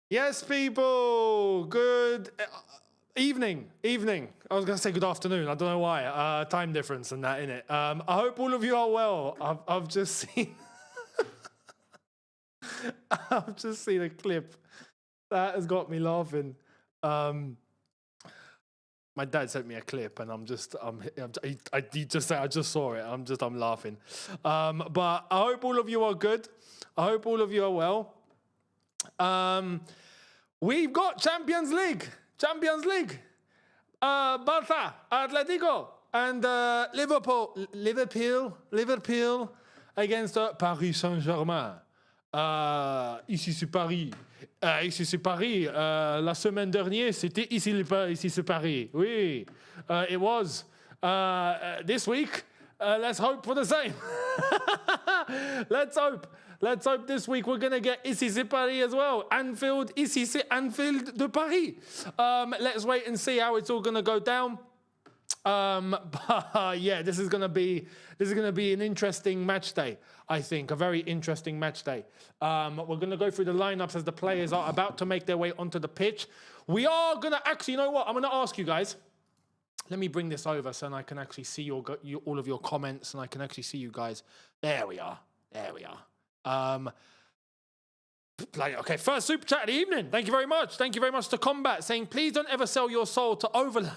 Yes, people. Good evening. I was going to say good afternoon. I don't know why. Time difference and that, innit? I hope all of you are well. I've just seen... I've just seen a clip that has got me laughing. My dad sent me a clip, and he just said I just saw it. I'm laughing. But I hope all of you are good. I hope all of you are well. We've got Champions League. Barca, Atletico, and Liverpool against Paris Saint-Germain. Ici c'est Paris. La semaine dernière, c'était ici c'est Paris. Oui. It was. This week, let's hope for the same. Let's hope this week we're going to get Ici c'est Paris as well. Anfield, Ici c'est Anfield de Paris. Let's wait and see how it's all going to go down. But yeah, this is going to be an interesting match day, I think. A very interesting match day. We're going to go through the lineups as the players are about to make their way onto the pitch. We are going to actually, you know what? I'm going to ask you guys. Let me bring this over so I can actually see all of your comments, and I can actually see you guys. There we are. Okay, first super chat of the evening. Thank you very much. Thank you very much to Combat, saying, please don't ever sell your soul to overlap.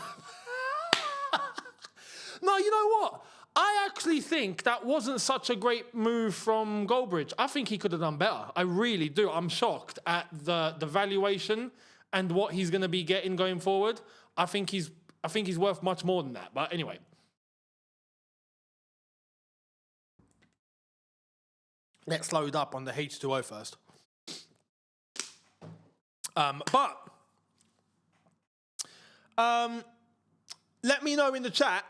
No, you know what? I actually think that wasn't such a great move from Goldbridge. I think he could have done better. I really do. I'm shocked at the valuation and what he's going to be getting going forward. I think he's worth much more than that. But anyway. Let's load up on the H2O first. Let me know in the chat.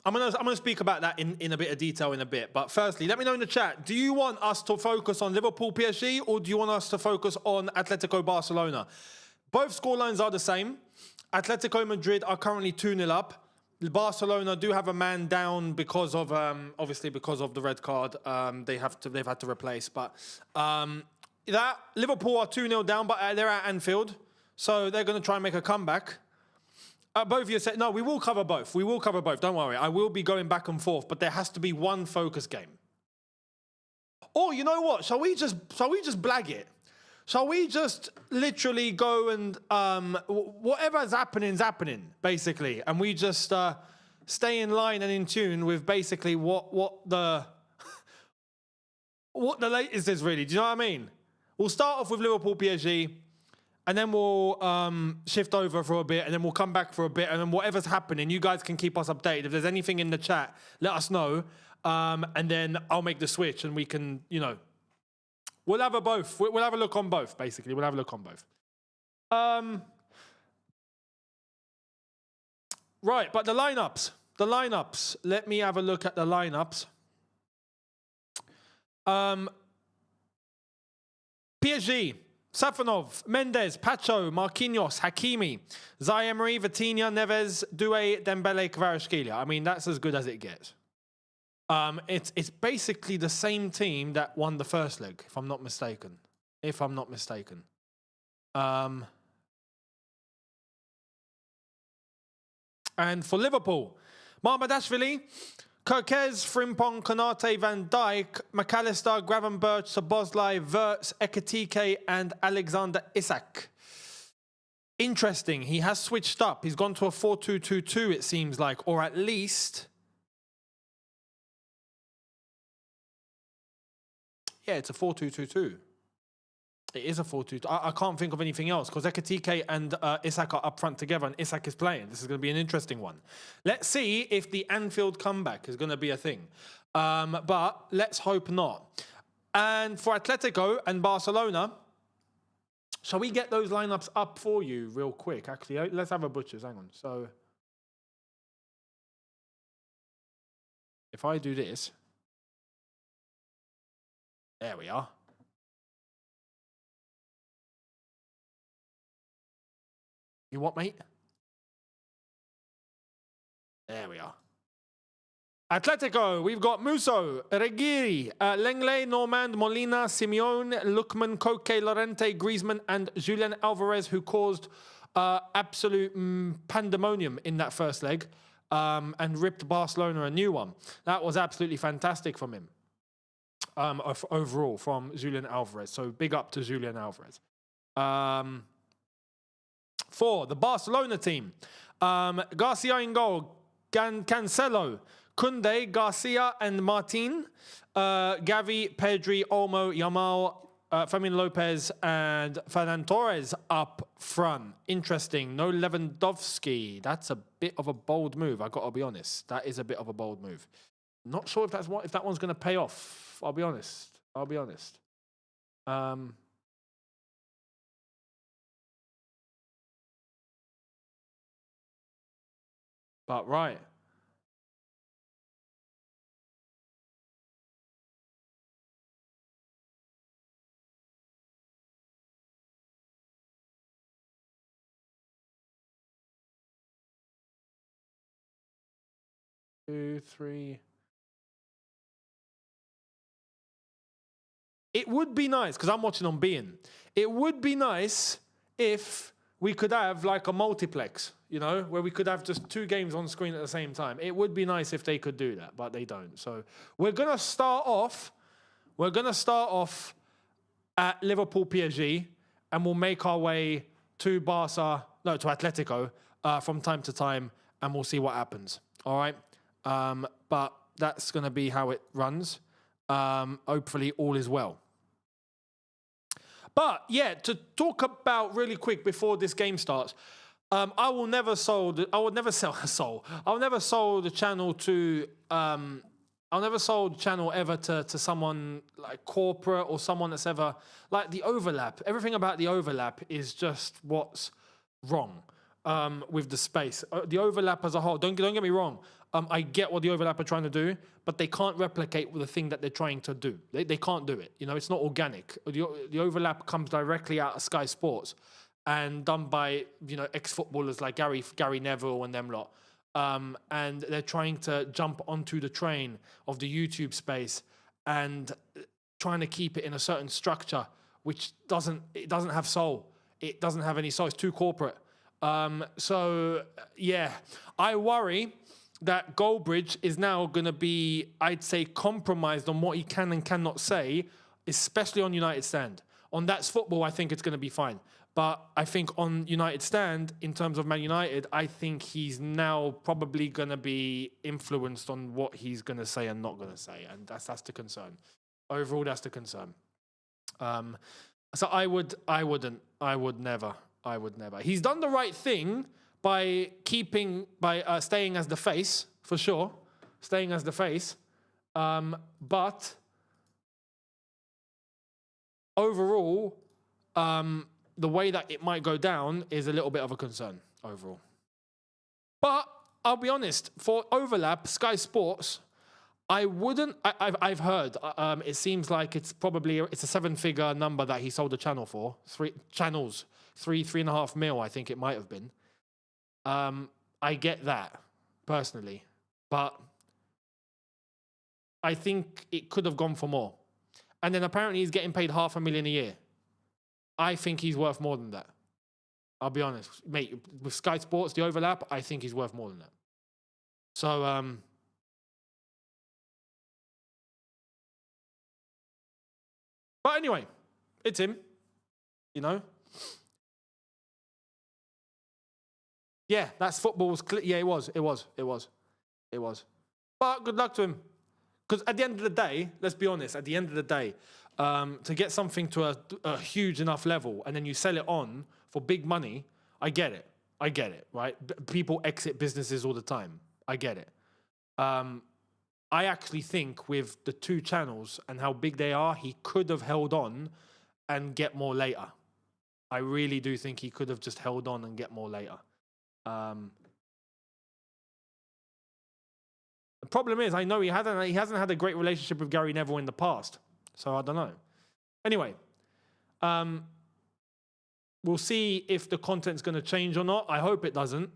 I'm gonna speak about that in a bit of detail in a bit. But firstly, let me know in the chat. Do you want us to focus on Liverpool PSG, or do you want us to focus on Atletico Barcelona? Both scorelines are the same. Atletico Madrid are currently 2-0 up. Barcelona do have a man down because of obviously because of the red card. They've had to replace. But that Liverpool are 2-0 down, but they're at Anfield, so they're going to try and make a comeback. Both of you said no. We will cover both. Don't worry. I will be going back and forth, but there has to be one focus game. Or you know what? Shall we just blag it? Shall we just literally go and whatever's happening, basically, and we just stay in line and in tune with basically what the latest is really. Do you know what I mean? We'll start off with Liverpool PSG, and then we'll shift over for a bit, and then we'll come back for a bit, and then whatever's happening, you guys can keep us updated. If there's anything in the chat, let us know, and then I'll make the switch, and we can, you know. We'll have both. We'll have a look on both, basically. We'll have a look on both. Right, but the lineups. Let me have a look at the lineups. PSG, Safonov, Mendes, Pacho, Marquinhos, Hakimi, Zaire-Emery, Vitinha, Neves, Doué, Dembele, Kvaratskhelia. I mean, that's as good as it gets. It's basically the same team that won the first leg, if I'm not mistaken. And for Liverpool, Mamardashvili, Kirkez, Frimpong, Konate, Van Dijk, McAllister, Gravenberch, Szoboszlai, Wirtz, Ekitike, and Alexander Isak. Interesting. He has switched up. He's gone to a 4-2-2-2, it seems like, or at least... Yeah, it's a 4-2-2-2. It is a 4-2-2. I can't think of anything else because Ekitike and Isak are up front together, and Isak is playing. This is going to be an interesting one. Let's see if the Anfield comeback is going to be a thing. But let's hope not. And for Atletico and Barcelona, shall we get those lineups up for you real quick? Actually, let's have a butchers. Hang on. So if I do this. There we are. You what, mate? There we are. Atletico, we've got Musso, Reguiri, Lenglet, Normand, Molina, Simeone, Lookman, Koke, Lorente, Griezmann, and Julian Alvarez, who caused absolute pandemonium in that first leg and ripped Barcelona a new one. That was absolutely fantastic from him. Overall, from Julian Alvarez. So big up to Julian Alvarez. For the Barcelona team, Garcia in goal, Cancelo, Koundé, Garcia, and Martin. Gavi, Pedri, Olmo, Yamal, Fermin Lopez, and Fernan Torres up front. Interesting. No Lewandowski. That's a bit of a bold move. I got to be honest. That is a bit of a bold move. Not sure if that one's going to pay off. I'll be honest. But right. Two, three. It would be nice, because I'm watching on beIN. It would be nice if we could have like a multiplex, you know, where we could have just 2 games on screen at the same time. It would be nice if they could do that, but they don't. So we're gonna start off at Liverpool PSG, and we'll make our way to Atletico from time to time, and we'll see what happens. All right. But that's gonna be how it runs. Hopefully all is well. But yeah, to talk about really quick before this game starts, I will never sell the channel to I'll never sold the channel ever to someone like corporate or someone that's ever like the overlap. Everything about the overlap is just what's wrong with the space. The overlap as a whole, don't get me wrong. I get what the overlap are trying to do, but they can't replicate the thing that they're trying to do. They can't do it. You know, it's not organic. The overlap comes directly out of Sky Sports and done by, you know, ex-footballers like Gary Neville and them lot. And they're trying to jump onto the train of the YouTube space and trying to keep it in a certain structure, which doesn't have soul. It doesn't have any soul. It's too corporate. So yeah, I worry that Goldbridge is now going to be, I'd say, compromised on what he can and cannot say, especially on United Stand. On That's Football, I think it's going to be fine. But I think on United Stand, in terms of Man United, I think he's now probably going to be influenced on what he's going to say and not going to say. And that's the concern. Overall, that's the concern. So I would never. He's done the right thing by staying as the face, for sure. Staying as the face. But overall, the way that it might go down is a little bit of a concern overall. But I'll be honest, for overlap, Sky Sports, I've heard, it seems like it's a 7-figure number that he sold the channel for. 3 channels, 3.5 mil, I think it might have been. I get that, personally. But I think it could have gone for more. And then apparently he's getting paid $500,000 a year. I think he's worth more than that. I'll be honest. Mate, with Sky Sports, the overlap, I think he's worth more than that. So, but anyway, it's him, you know. Yeah, that's football's. Yeah, it was. But good luck to him. Because at the end of the day, let's be honest, at the end of the day, to get something to a huge enough level and then you sell it on for big money, I get it, right? People exit businesses all the time. I get it. I actually think with the 2 channels and how big they are, he could have held on and get more later. I really do think he could have just held on and get more later. The problem is, I know he hasn't had a great relationship with Gary Neville in the past, so I don't know. Anyway, we'll see if the content's going to change or not. I hope it doesn't.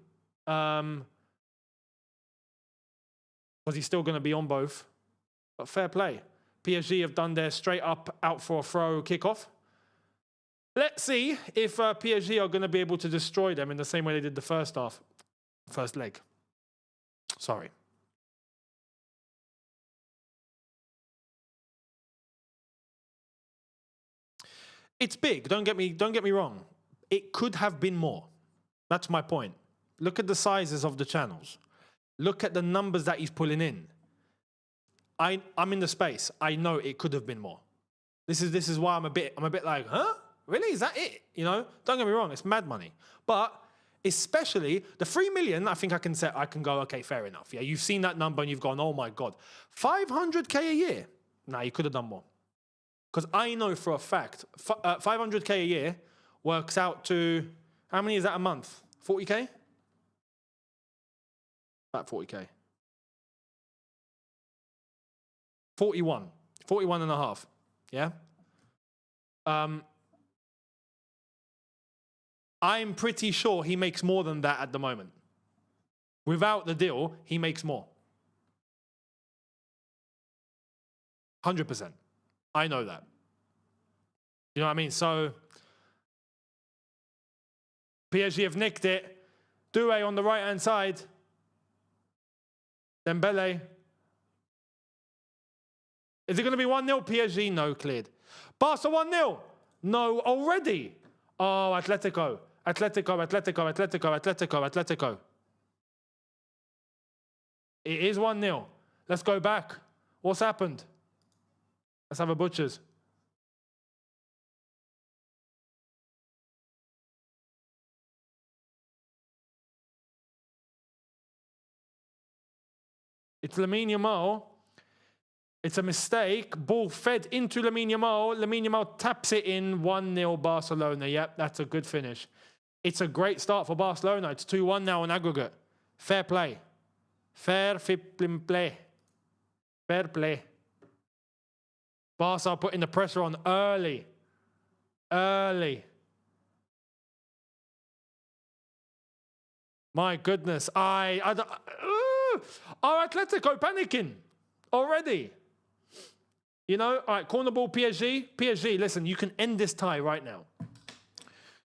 because he's still going to be on both. But fair play. PSG have done their straight up out for a throw kickoff. Let's see if PSG are going to be able to destroy them in the same way they did the first leg. Sorry. It's big. Don't get me wrong. It could have been more. That's my point. Look at the sizes of the channels. Look at the numbers that he's pulling in. I'm in the space. I know it could have been more. This is why I'm a bit like, huh? Really? Is that it? You know? Don't get me wrong. It's mad money. But especially the 3 million, I think I can go, okay, fair enough. Yeah, you've seen that number and you've gone, oh my God. 500K a year? Nah, you could have done more. Because I know for a fact, 500K a year works out to, how many is that a month? 40K? About 40K. 41 and a half. Yeah? I'm pretty sure he makes more than that at the moment. Without the deal, he makes more. 100%. I know that. You know what I mean? So, PSG have nicked it. Doué on the right-hand side. Dembele. Is it going to be 1-0 PSG? No, cleared. Barca 1-0? No, already. Oh, Atletico. It is 1-0. Let's go back. What's happened? Let's have a butcher's. It's Lamine Yamal. It's a mistake. Ball fed into Lamine Yamal. Lamine Yamal taps it in. 1-0 Barcelona. Yep, that's a good finish. It's a great start for Barcelona. It's 2-1 now on aggregate. Fair play. Fair play. Fair play. Barca putting the pressure on early. Early. My goodness. Are Atletico panicking already? You know, all right, corner ball, PSG. PSG, listen, you can end this tie right now.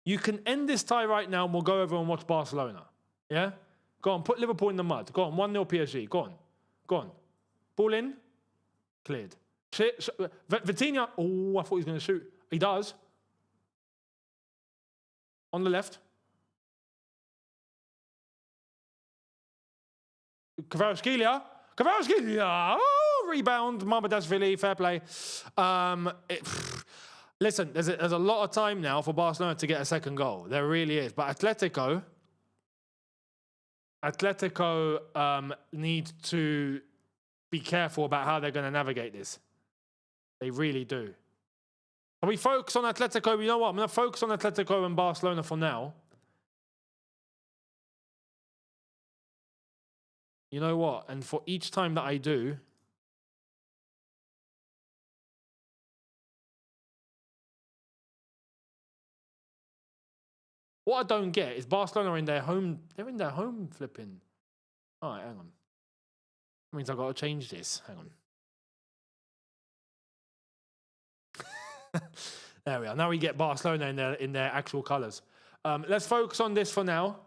You can end this tie right now and we'll go over and watch Barcelona. Yeah? Go on, put Liverpool in the mud. Go on, 1-0 PSG. Go on. Go on. Ball in. Cleared. Vitinha. Oh, I thought he was going to shoot. He does. On the left. Kvaratskhelia. Oh, rebound. Mamardashvili. Fair play. Listen, there's a lot of time now for Barcelona to get a second goal. There really is. But Atletico need to be careful about how they're going to navigate this. They really do. Can we focus on Atletico? You know what? I'm going to focus on Atletico and Barcelona for now. You know what? And for each time that I do, what I don't get is Barcelona are in their home. They're in their home flipping. All right, hang on. That means I've got to change this. Hang on. There we are. Now we get Barcelona in their actual colours. Let's focus on this for now.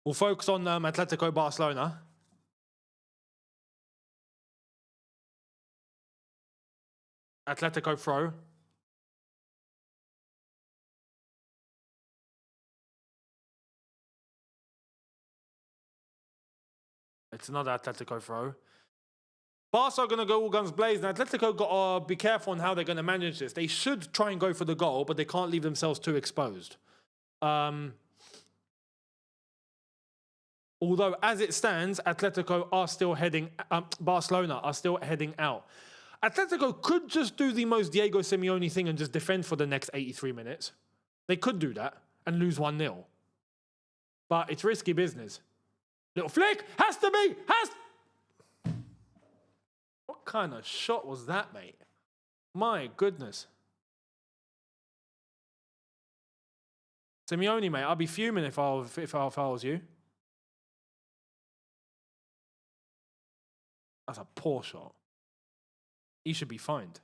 We'll focus on Atletico Barcelona. Atletico throw. It's another Atletico throw. Barca are going to go all guns blazing. Atletico got to be careful on how they're going to manage this. They should try and go for the goal, but they can't leave themselves too exposed. Although, as it stands, Atletico are still heading... Barcelona are still heading out. Atletico could just do the most Diego Simeone thing and just defend for the next 83 minutes. They could do that and lose 1-0. But it's risky business. Little flick! Has to be! What kind of shot was that, mate? My goodness. Simeone, mate, I'd be fuming if I was you. That's a poor shot. He should be fined.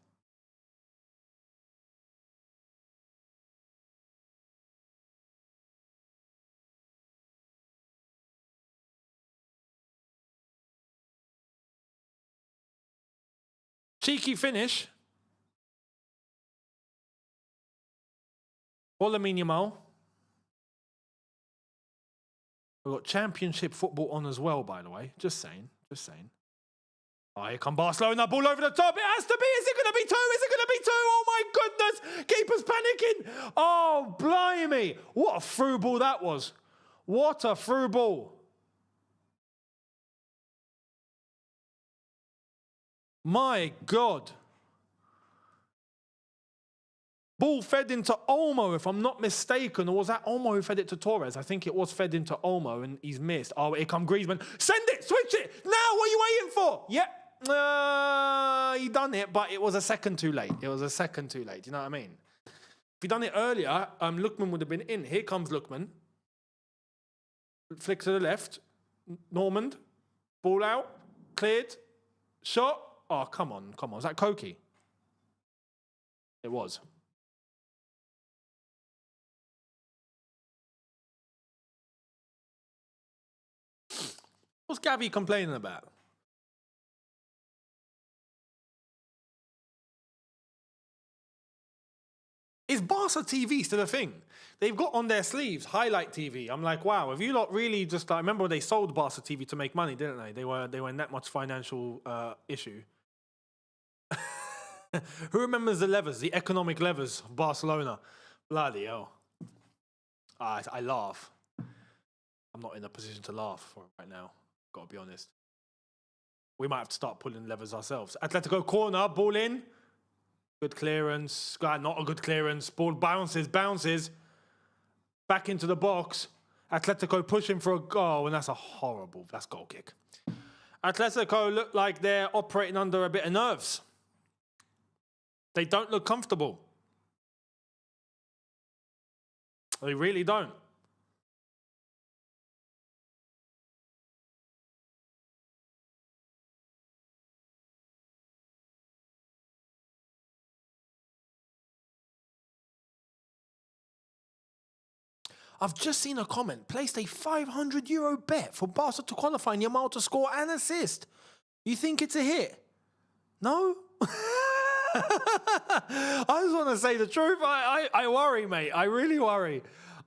Cheeky finish. Lamine Yamal. We've got championship football on as well, by the way. Just saying. Oh, here come Barcelona. Ball over the top. It has to be. Is it going to be two? Is it going to be two? Oh, my goodness. Keeper's panicking. Oh, blimey. What a through ball that was. What a through ball. My God. Ball fed into Olmo, if I'm not mistaken. Or was that Olmo who fed it to Torres? I think it was fed into Olmo, and he's missed. Oh, here come Griezmann. Send it! Switch it! Now! What are you waiting for? Yep. He done it, but it was a second too late. You know what I mean? If he done it earlier, Lookman would have been in. Here comes Lookman. Flick to the left. Normand. Ball out. Cleared. Shot. Oh, come on. Was that Koki? It was. What's Gavi complaining about? Is Barca TV still a thing? They've got on their sleeves highlight TV. I'm like, wow, have you lot really just like, remember they sold Barca TV to make money, didn't they? They were in that much financial issue. Who remembers the levers, the economic levers of Barcelona? Bloody hell. I laugh. I'm not in a position to laugh for it right now. Got to be honest. We might have to start pulling levers ourselves. Atletico corner, ball in. Good clearance. Not a good clearance. Ball bounces. Back into the box. Atletico pushing for a goal, and that's goal kick. Atletico look like they're operating under a bit of nerves. They don't look comfortable. They really don't. I've just seen a comment. Placed a €500 bet for Barca to qualify and Yamal to score and assist. You think it's a hit? No? I just want to say the truth. I worry, mate. I really worry.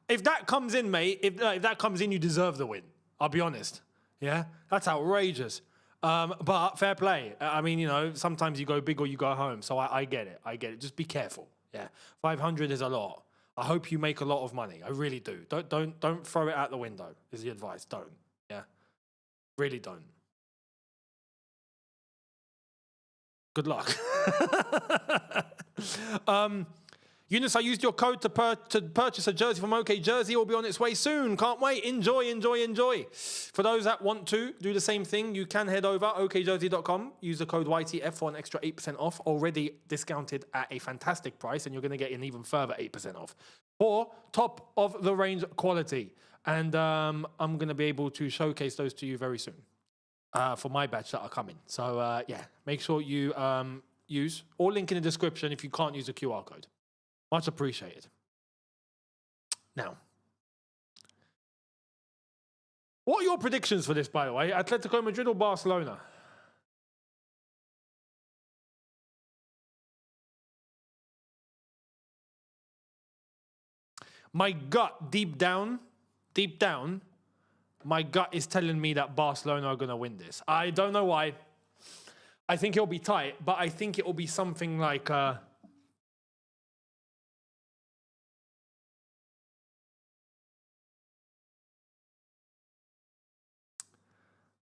If that comes in, mate, if that comes in, you deserve the win. I'll be honest. Yeah? That's outrageous. But fair play. I mean, you know, sometimes you go big or you go home. So I get it. Just be careful. Yeah. 500 is a lot. I hope you make a lot of money. I really do. Don't throw it out the window, is the advice. Don't. Yeah. Really don't. Good luck. Younes, I used your code to purchase a jersey from OK Jersey. It will be on its way soon. Can't wait. Enjoy. For those that want to do the same thing, you can head over okjersey.com. Use the code YTF for an extra 8% off. Already discounted at a fantastic price, and you're going to get an even further 8% off for top of the range quality. And I'm going to be able to showcase those to you very soon for my batch that are coming. So yeah, make sure you use or link in the description if you can't use the QR code. Much appreciated. Now, what are your predictions for this, by the way? Atletico Madrid or Barcelona? My gut, deep down, my gut is telling me that Barcelona are going to win this. I don't know why. I think it'll be tight, but I think it will be something like...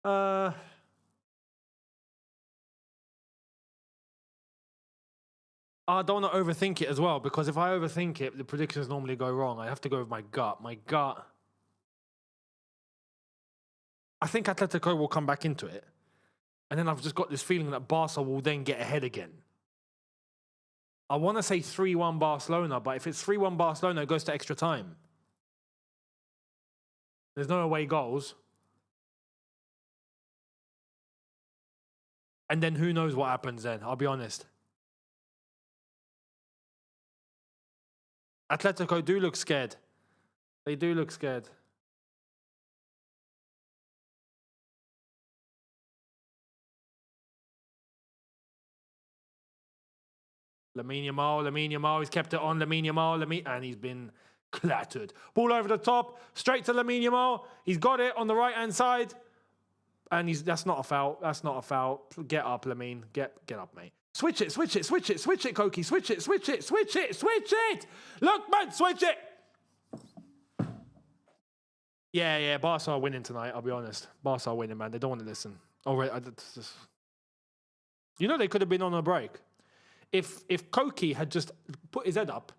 I don't want to overthink it as well, because if I overthink it, the predictions normally go wrong. I have to go with my gut. I think Atletico will come back into it. And then I've just got this feeling that Barca will then get ahead again. I want to say 3-1 Barcelona, but if it's 3-1 Barcelona, it goes to extra time. There's no away goals. And then who knows what happens then, I'll be honest. Atletico do look scared. They do look scared. Lamine Yamal, he's kept it on. Lamine Yamal, and he's been clattered. Ball over the top, straight to Lamine Yamal. He's got it on the right-hand side. And that's not a foul. That's not a foul. Get up, Lamine. Get up, mate. Switch it, Koki. Switch it. Look, man, switch it. Yeah, Barca are winning tonight, I'll be honest. Barca are winning, man. They don't want to listen. You know they could have been on a break. If Koki had just put his head up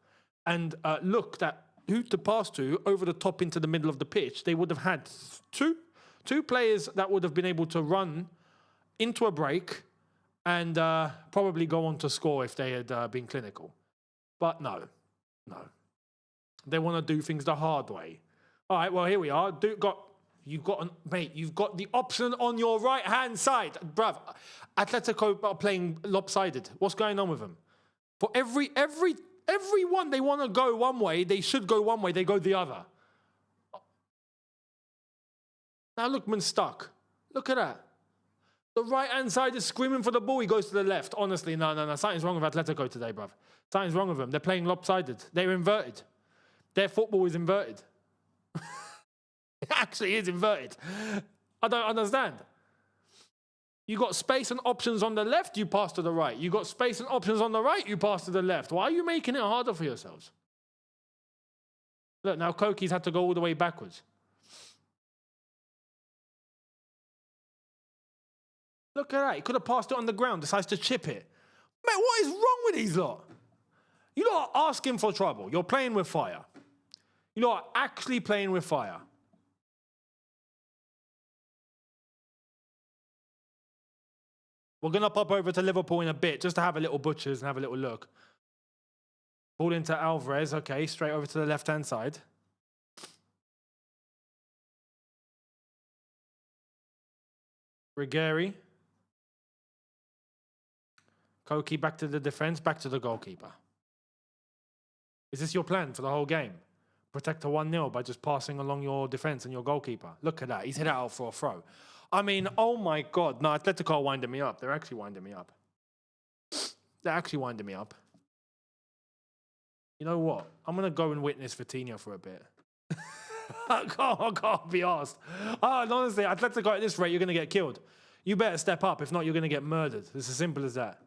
and looked at who to pass to over the top into the middle of the pitch, they would have had two players that would have been able to run into a break and probably go on to score if they had been clinical. But no. They want to do things the hard way. All right, well, here we are. You've got the option on your right-hand side. Bruv, Atletico are playing lopsided. What's going on with them? For everyone, they want to go one way, they should go one way, they go the other. Now Lookman's stuck. Look at that. The right-hand side is screaming for the ball. He goes to the left. Honestly, no. Something's wrong with Atletico today, bruv. Something's wrong with them. They're playing lopsided. They're inverted. Their football is inverted. It actually is inverted. I don't understand. You got space and options on the left, you pass to the right. You got space and options on the right, you pass to the left. Why are you making it harder for yourselves? Look, now Koki's had to go all the way backwards. Look at that. He could have passed it on the ground, decides to chip it. Mate, what is wrong with these lot? You lot are asking for trouble. You're playing with fire. You lot are actually playing with fire. We're going to pop over to Liverpool in a bit just to have a little butchers and have a little look. Ball into Alvarez. Okay, straight over to the left-hand side. Rigeri. Koki back to the defense, back to the goalkeeper. Is this your plan for the whole game? Protect a 1-0 by just passing along your defense and your goalkeeper. Look at that. He's hit out for a throw. I mean, oh my God. No, Atletico are winding me up. They're actually winding me up. They're actually winding me up. You know what? I'm going to go and witness Vitinha for a bit. I can't be asked. And honestly, Atletico at this rate, you're going to get killed. You better step up. If not, you're going to get murdered. It's as simple as that.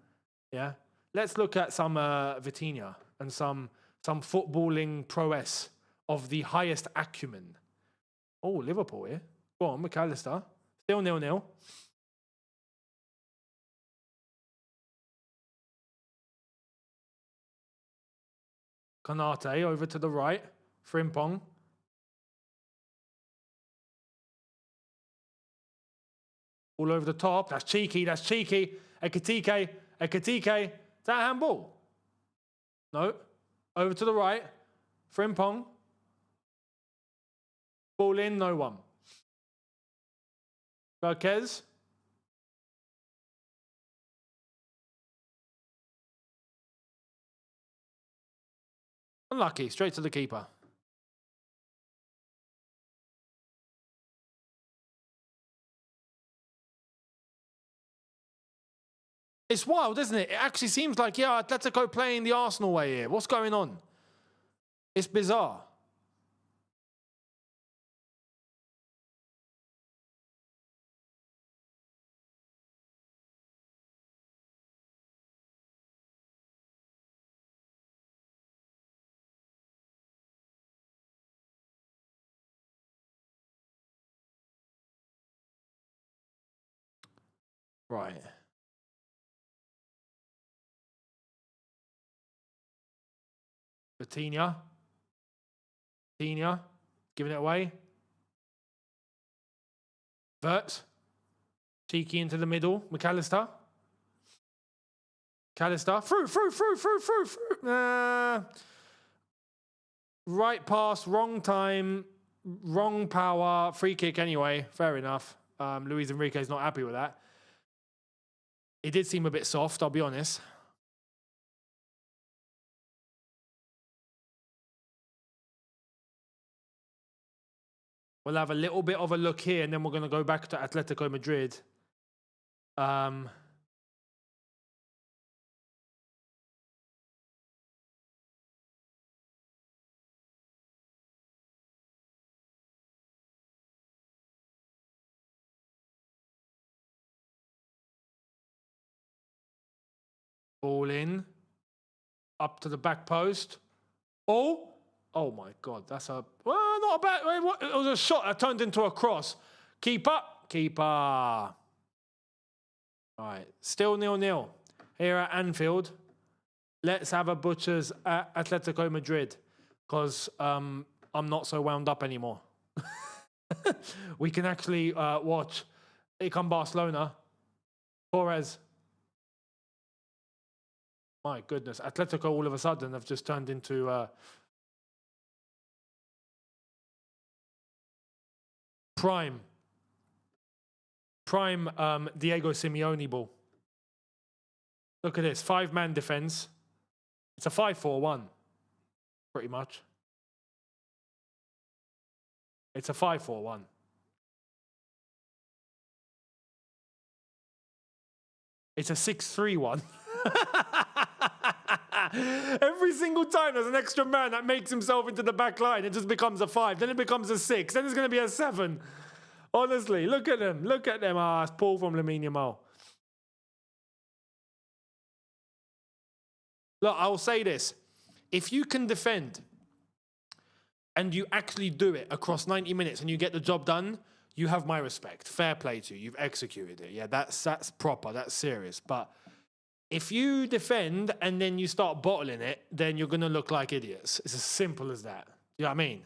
Yeah? Let's look at some Vitinha and some footballing prowess of the highest acumen. Oh, Liverpool here. Go on, McAllister. Still 0-0. Konate over to the right. Frimpong. All over the top. That's cheeky. Ekitike. Is that a handball? No. Over to the right. Frimpong. Ball in, no one. Barquez. Unlucky. Straight to the keeper. It's wild, isn't it? It actually seems like, yeah, Atletico playing the Arsenal way here. What's going on? It's bizarre. Right. Vitinha, giving it away. Vert. Cheeky into the middle. McAllister. Through. Right pass, wrong time. wrong power, free kick anyway. Fair enough. Luis Enrique's not happy with that. It did seem a bit soft, I'll be honest. We'll have a little bit of a look here, and then we're going to go back to Atletico Madrid. Ball in. Up to the back post. Oh! Oh my God, that's a... Well, not a bad... It was a shot that turned into a cross. Keeper. All right, still 0-0 here at Anfield. Let's have a butchers at Atletico Madrid, because I'm not so wound up anymore. We can actually watch. Here come Barcelona. Torres. My goodness, Atletico all of a sudden have just turned into prime Diego Simeone ball. Look at this, 5-man defense. It's a 5-4-1, pretty much. It's a 5-4-1. It's a 6-3-1. Every single time there's an extra man that makes himself into the back line, it just becomes a 5. Then it becomes a 6. Then it's going to be a 7. Honestly, look at them. Look at them. Ah, it's Paul from Lamine Yamal. Look, I'll say this. If you can defend and you actually do it across 90 minutes and you get the job done, you have my respect. Fair play to you. You've executed it. Yeah, that's proper. That's serious. But if you defend and then you start bottling it, then you're going to look like idiots. It's as simple as that. You know what I mean?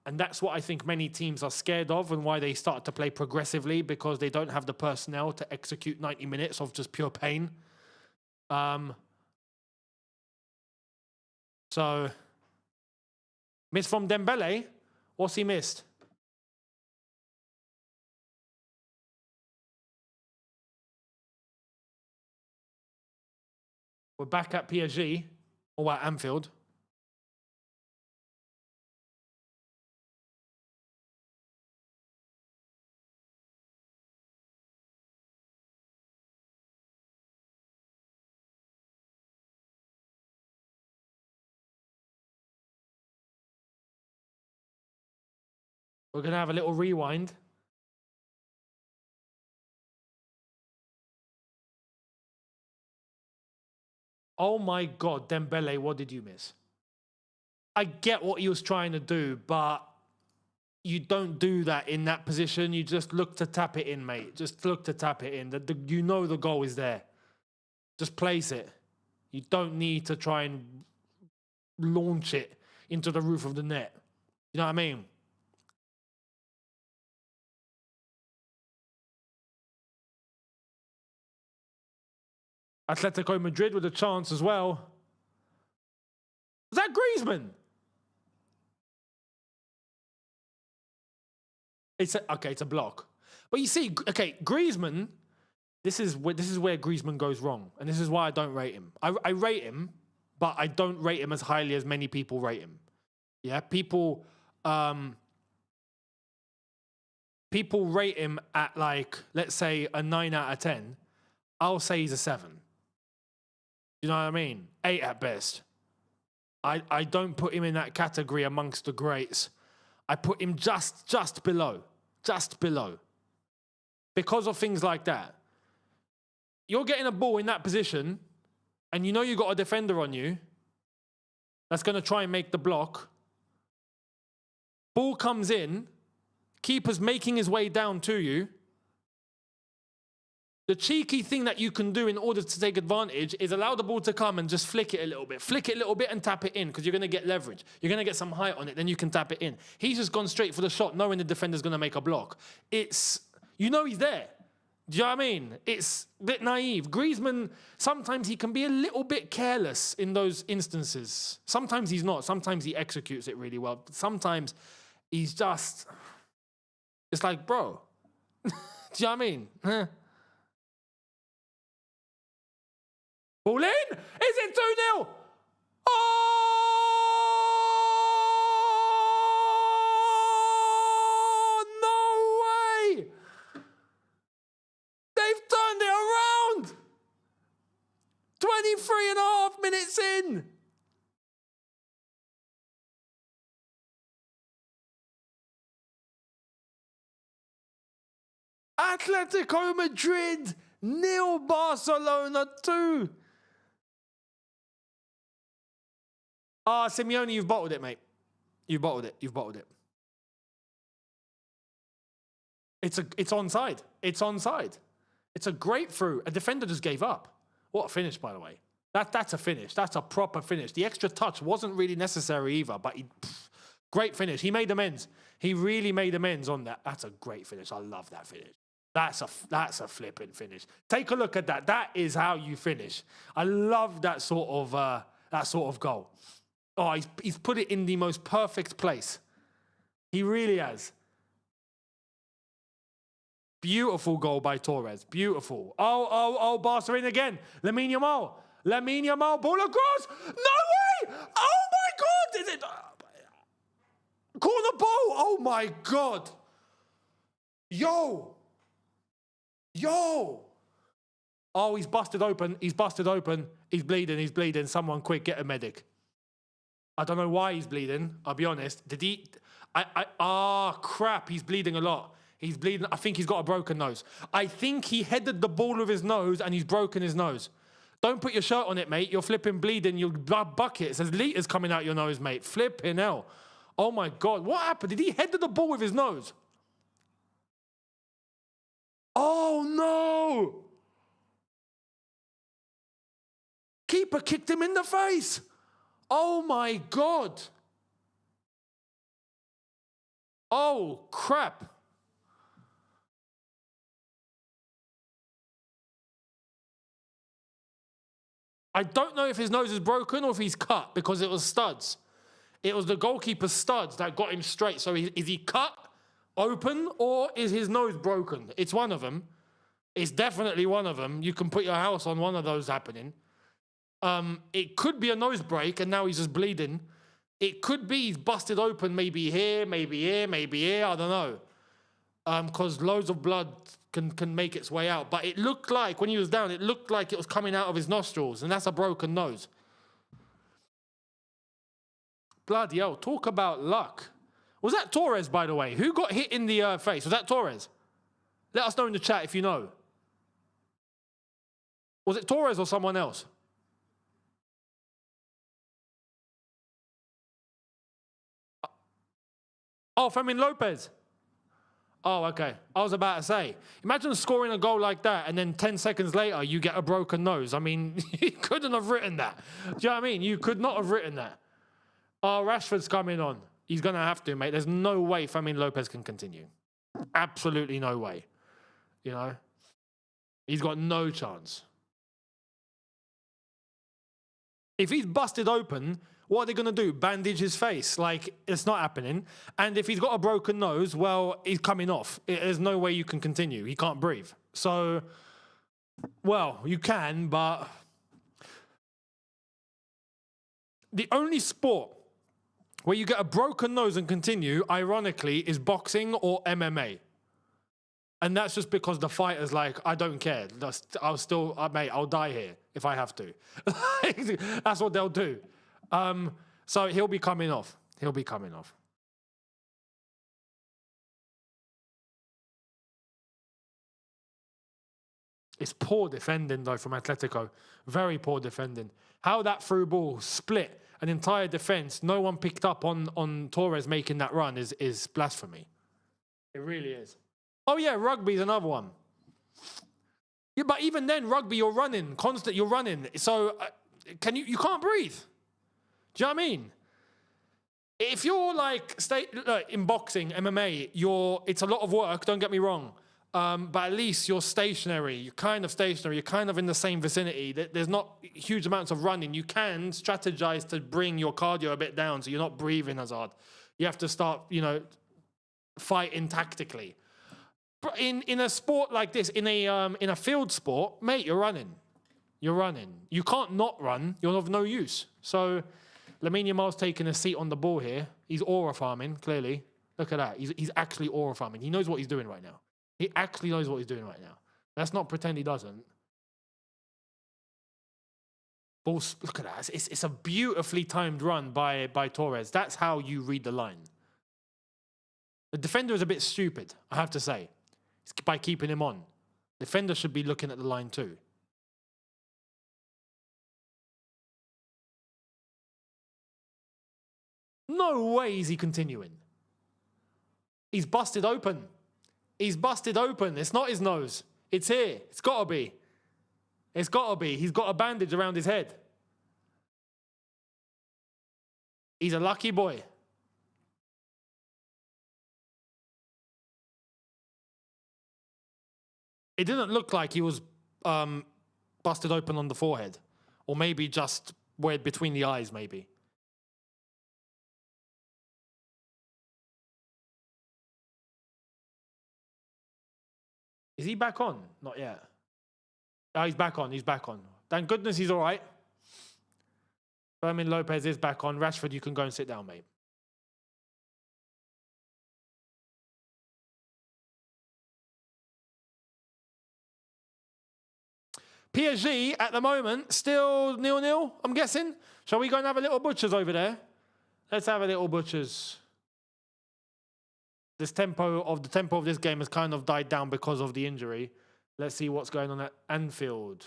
And that's what I think many teams are scared of, and why they start to play progressively, because they don't have the personnel to execute 90 minutes of just pure pain. So, miss from Dembele. What's he missed? We're back at PSG, or at Anfield. We're going to have a little rewind. Oh my God, Dembele, what did you miss? I get what he was trying to do, but you don't do that in that position. You just look to tap it in, mate. Just look to tap it in. You know the goal is there. Just place it. You don't need to try and launch it into the roof of the net. You know what I mean? Atletico Madrid with a chance as well. Was that Griezmann? It's a block. But you see, okay, Griezmann, this is where Griezmann goes wrong. And this is why I don't rate him. I rate him, but I don't rate him as highly as many people rate him. Yeah, people rate him at, like, let's say a 9 out of 10. I'll say he's a 7. You know what I mean? 8 at best. I don't put him in that category amongst the greats. I put him just below. Just below. Because of things like that. You're getting a ball in that position, and you know you got a defender on you that's going to try and make the block. Ball comes in. Keeper's making his way down to you. The cheeky thing that you can do in order to take advantage is allow the ball to come and just flick it a little bit. Flick it a little bit and tap it in, because you're going to get leverage. You're going to get some height on it, then you can tap it in. He's just gone straight for the shot, knowing the defender's going to make a block. You know he's there. Do you know what I mean? It's a bit naive. Griezmann, sometimes he can be a little bit careless in those instances. Sometimes he's not. Sometimes he executes it really well. But sometimes he's just, it's like, bro, do you know what I mean? Huh? Ball in? Is it 2-0? Oh, no way! They've turned it around! 23 and a half minutes in! Atletico Madrid 0, Barcelona 2. Simeone, you've bottled it, mate. You've bottled it. You've bottled it. It's onside. It's onside. It's a great through. A defender just gave up. What a finish, by the way. That's a finish. That's a proper finish. The extra touch wasn't really necessary either, but great finish. He made amends. He really made amends on that. That's a great finish. I love that finish. That's a flipping finish. Take a look at that. That is how you finish. I love that sort of goal. Oh, he's put it in the most perfect place. He really has. Beautiful goal by Torres. Beautiful. Oh, Barca in again. Lamine Yamal, ball across. No way! Oh my God! Is it corner ball? Oh my God! Yo! Oh, he's busted open. He's bleeding. Someone quick, get a medic. I don't know why he's bleeding. I'll be honest. Did he? Crap. He's bleeding a lot. He's bleeding. I think he's got a broken nose. I think he headed the ball with his nose and he's broken his nose. Don't put your shirt on it, mate. You're flipping bleeding. You'll bucket. There's liters coming out your nose, mate. Flipping hell. Oh my God. What happened? Did he head the ball with his nose? Oh no. Keeper kicked him in the face. Oh my God. Oh crap. I don't know if his nose is broken or if he's cut because it was studs. It was the goalkeeper's studs that got him straight. So is he cut open or is his nose broken? It's one of them. It's definitely one of them. You can put your house on one of those happening. It could be a nose break and now he's just bleeding. It could be he's busted open maybe here, maybe here, maybe here. I don't know. Because loads of blood can make its way out. But it looked like, when he was down, it looked like it was coming out of his nostrils. And that's a broken nose. Bloody hell. Talk about luck. Was that Torres, by the way? Who got hit in the face? Was that Torres? Let us know in the chat if you know. Was it Torres or someone else? Oh, Fermin Lopez. Oh, okay. I was about to say, imagine scoring a goal like that and then 10 seconds later you get a broken nose. I mean, you couldn't have written that. Do you know what I mean? You could not have written that. Oh, Rashford's coming on. He's going to have to, mate. There's no way Fermin Lopez can continue. Absolutely no way. You know? He's got no chance. If he's busted open, what are they going to do? Bandage his face? Like, it's not happening. And if he's got a broken nose, well, he's coming off. There's no way you can continue. He can't breathe. So, well, you can, but the only sport where you get a broken nose and continue, ironically, is boxing or MMA. And that's just because the fighter's like, I don't care. Mate, I'll die here if I have to. That's what they'll do. So he'll be coming off. He'll be coming off. It's poor defending, though, from Atletico. Very poor defending. How that through ball split an entire defence, no one picked up on Torres making that run is blasphemy. It really is. Oh, yeah, rugby's another one. Yeah, but even then, rugby, you're running. Constant, you're running. So you can't breathe. Do you know what I mean? If you're like, in boxing, MMA, it's a lot of work, don't get me wrong. But at least you're stationary. You're kind of stationary. You're kind of in the same vicinity. There's not huge amounts of running. You can strategize to bring your cardio a bit down so you're not breathing as hard. You have to start, fighting tactically. But in a sport like this, in a field sport, mate, you're running. You're running. You can't not run. You're of no use. So Lamine Yamal's taking a seat on the ball here. He's aura farming, clearly. Look at that. He's actually aura farming. He knows what he's doing right now. He actually knows what he's doing right now. Let's not pretend he doesn't. Balls, look at that. It's a beautifully timed run by Torres. That's how you read the line. The defender is a bit stupid, I have to say, by keeping him on. Defender should be looking at the line too. No way is he continuing. He's busted open. He's busted open. It's not his nose. It's here. It's got to be. It's got to be. He's got a bandage around his head. He's a lucky boy. It didn't look like he was busted open on the forehead. Or maybe just where between the eyes, maybe. Is he back on? Not yet. Oh, he's back on. He's back on. Thank goodness he's all right. Fermin Lopez is back on. Rashford, you can go and sit down, mate. PSG at the moment, still 0-0, I'm guessing. Shall we go and have a little butchers over there? Let's have a little butchers. The tempo of this game has kind of died down because of the injury. Let's see what's going on at Anfield.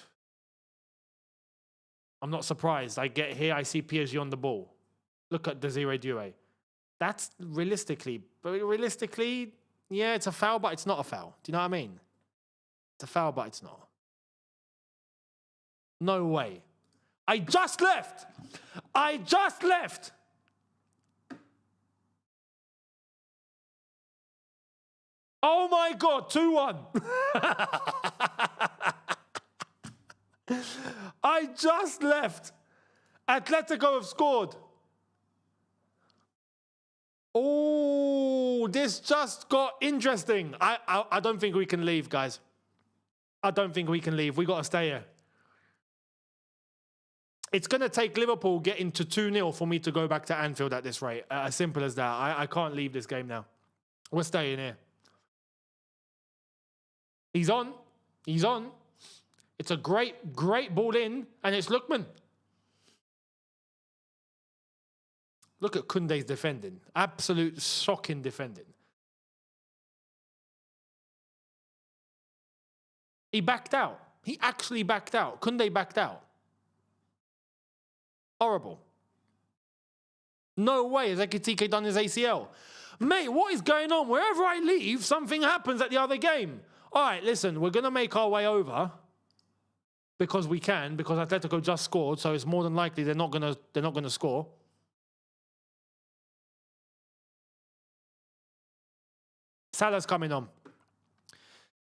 I'm not surprised. I get here, I see PSG on the ball. Look at Desiree Doué. That's realistically, yeah, it's a foul, but it's not a foul. Do you know what I mean? It's a foul, but it's not. No way. I just left. I just left. Oh my God, 2-1. I just left. Atletico have scored. Oh, this just got interesting. I don't think we can leave, guys. I don't think we can leave. We got to stay here. It's going to take Liverpool getting to 2-0 for me to go back to Anfield at this rate. As simple as that. I can't leave this game now. We're staying here. He's on. He's on. It's a great, great ball in, and it's Lookman. Look at Koundé's defending. Absolute shocking defending. He backed out. He actually backed out. Koundé backed out. Horrible. No way has Ekitike done his ACL. Mate, what is going on? Wherever I leave, something happens at the other game. All right, listen, we're going to make our way over because we can, because Atletico just scored, so it's more than likely they're not going to score. Salah's coming on.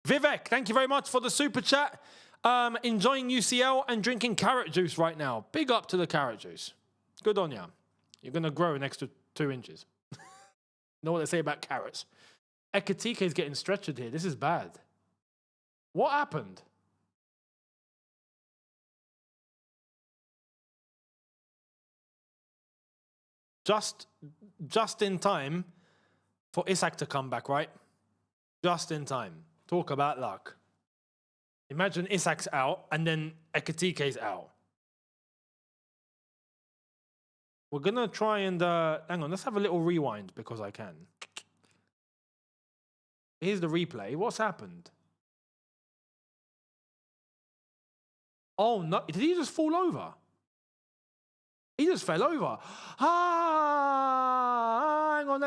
Vivek, thank you very much for the super chat. Enjoying UCL and drinking carrot juice right now. Big up to the carrot juice. Good on you. You're going to grow an extra 2 inches. Know what they say about carrots. Ekitike is getting stretchered here. This is bad. What happened? Just in time for Isak to come back, right? Just in time. Talk about luck. Imagine Isak's out and then Ekitike's out. We're going to try and... hang on, let's have a little rewind because I can. Here's the replay. What's happened? Oh, no. Did he just fall over? He just fell over. Ah! Hang on.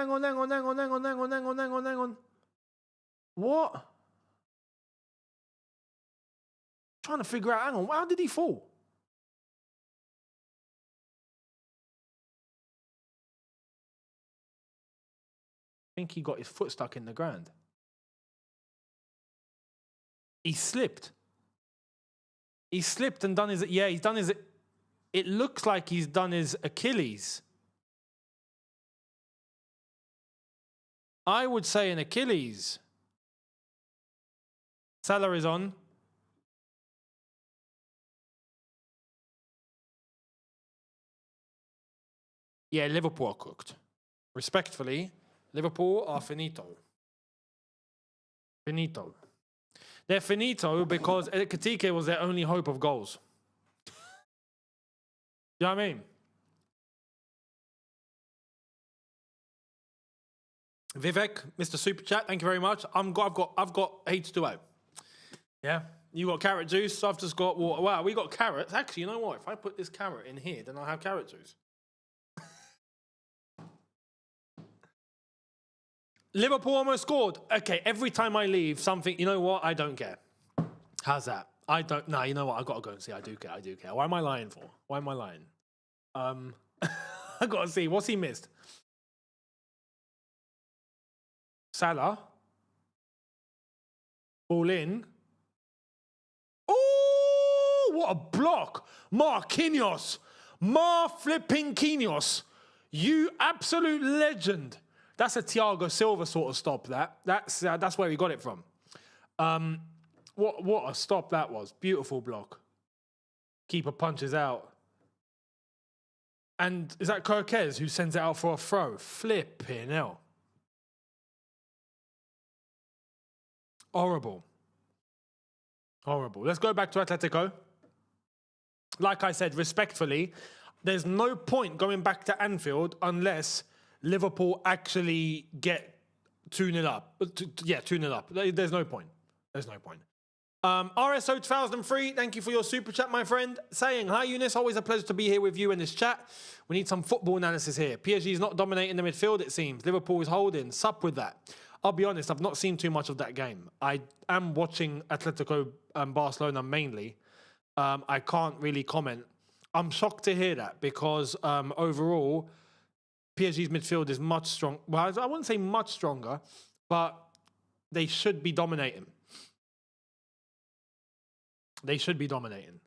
What? Trying to figure out, hang on, how did he fall? I think he got his foot stuck in the ground. He slipped. He slipped and done his, yeah, he's done his, it looks like he's done his Achilles. I would say an Achilles. Salah is on. Yeah, Liverpool are cooked. Respectfully, Liverpool are finito. Finito. They're finito because Atletico was their only hope of goals. You know what I mean? Vivek, Mr. Super Chat, thank you very much. I've got H2O. Yeah, you got carrot juice. So I've just got water. Wow, we got carrots. Actually, you know what? If I put this carrot in here, then I'll have carrot juice. Liverpool almost scored. Okay, every time I leave, something. You know what? I don't care. How's that? I don't. Nah, you know what? I gotta go and see. I do care. I do care. Why am I lying for? Why am I lying? I gotta see. What's he missed? Salah. Ball in. Oh, what a block. Marquinhos. Flipping-Quinhos. You absolute legend. That's a Thiago Silva sort of stop, That's where he got it from. What a stop that was. Beautiful block. Keeper punches out. And is that Kirkez who sends it out for a throw? Flipping hell. Horrible. Horrible. Let's go back to Atletico. Like I said, respectfully, there's no point going back to Anfield unless Liverpool actually get 2-0 up. 2-0 up. There's no point. There's no point. RSO 2003, thank you for your super chat, my friend. Saying, hi, Younes. Always a pleasure to be here with you in this chat. We need some football analysis here. PSG is not dominating the midfield, it seems. Liverpool is holding. Sup with that. I'll be honest, I've not seen too much of that game. I am watching Atletico and Barcelona mainly. I can't really comment. I'm shocked to hear that because overall, PSG's midfield is much strong. Well, I wouldn't say much stronger, but they should be dominating. They should be dominating.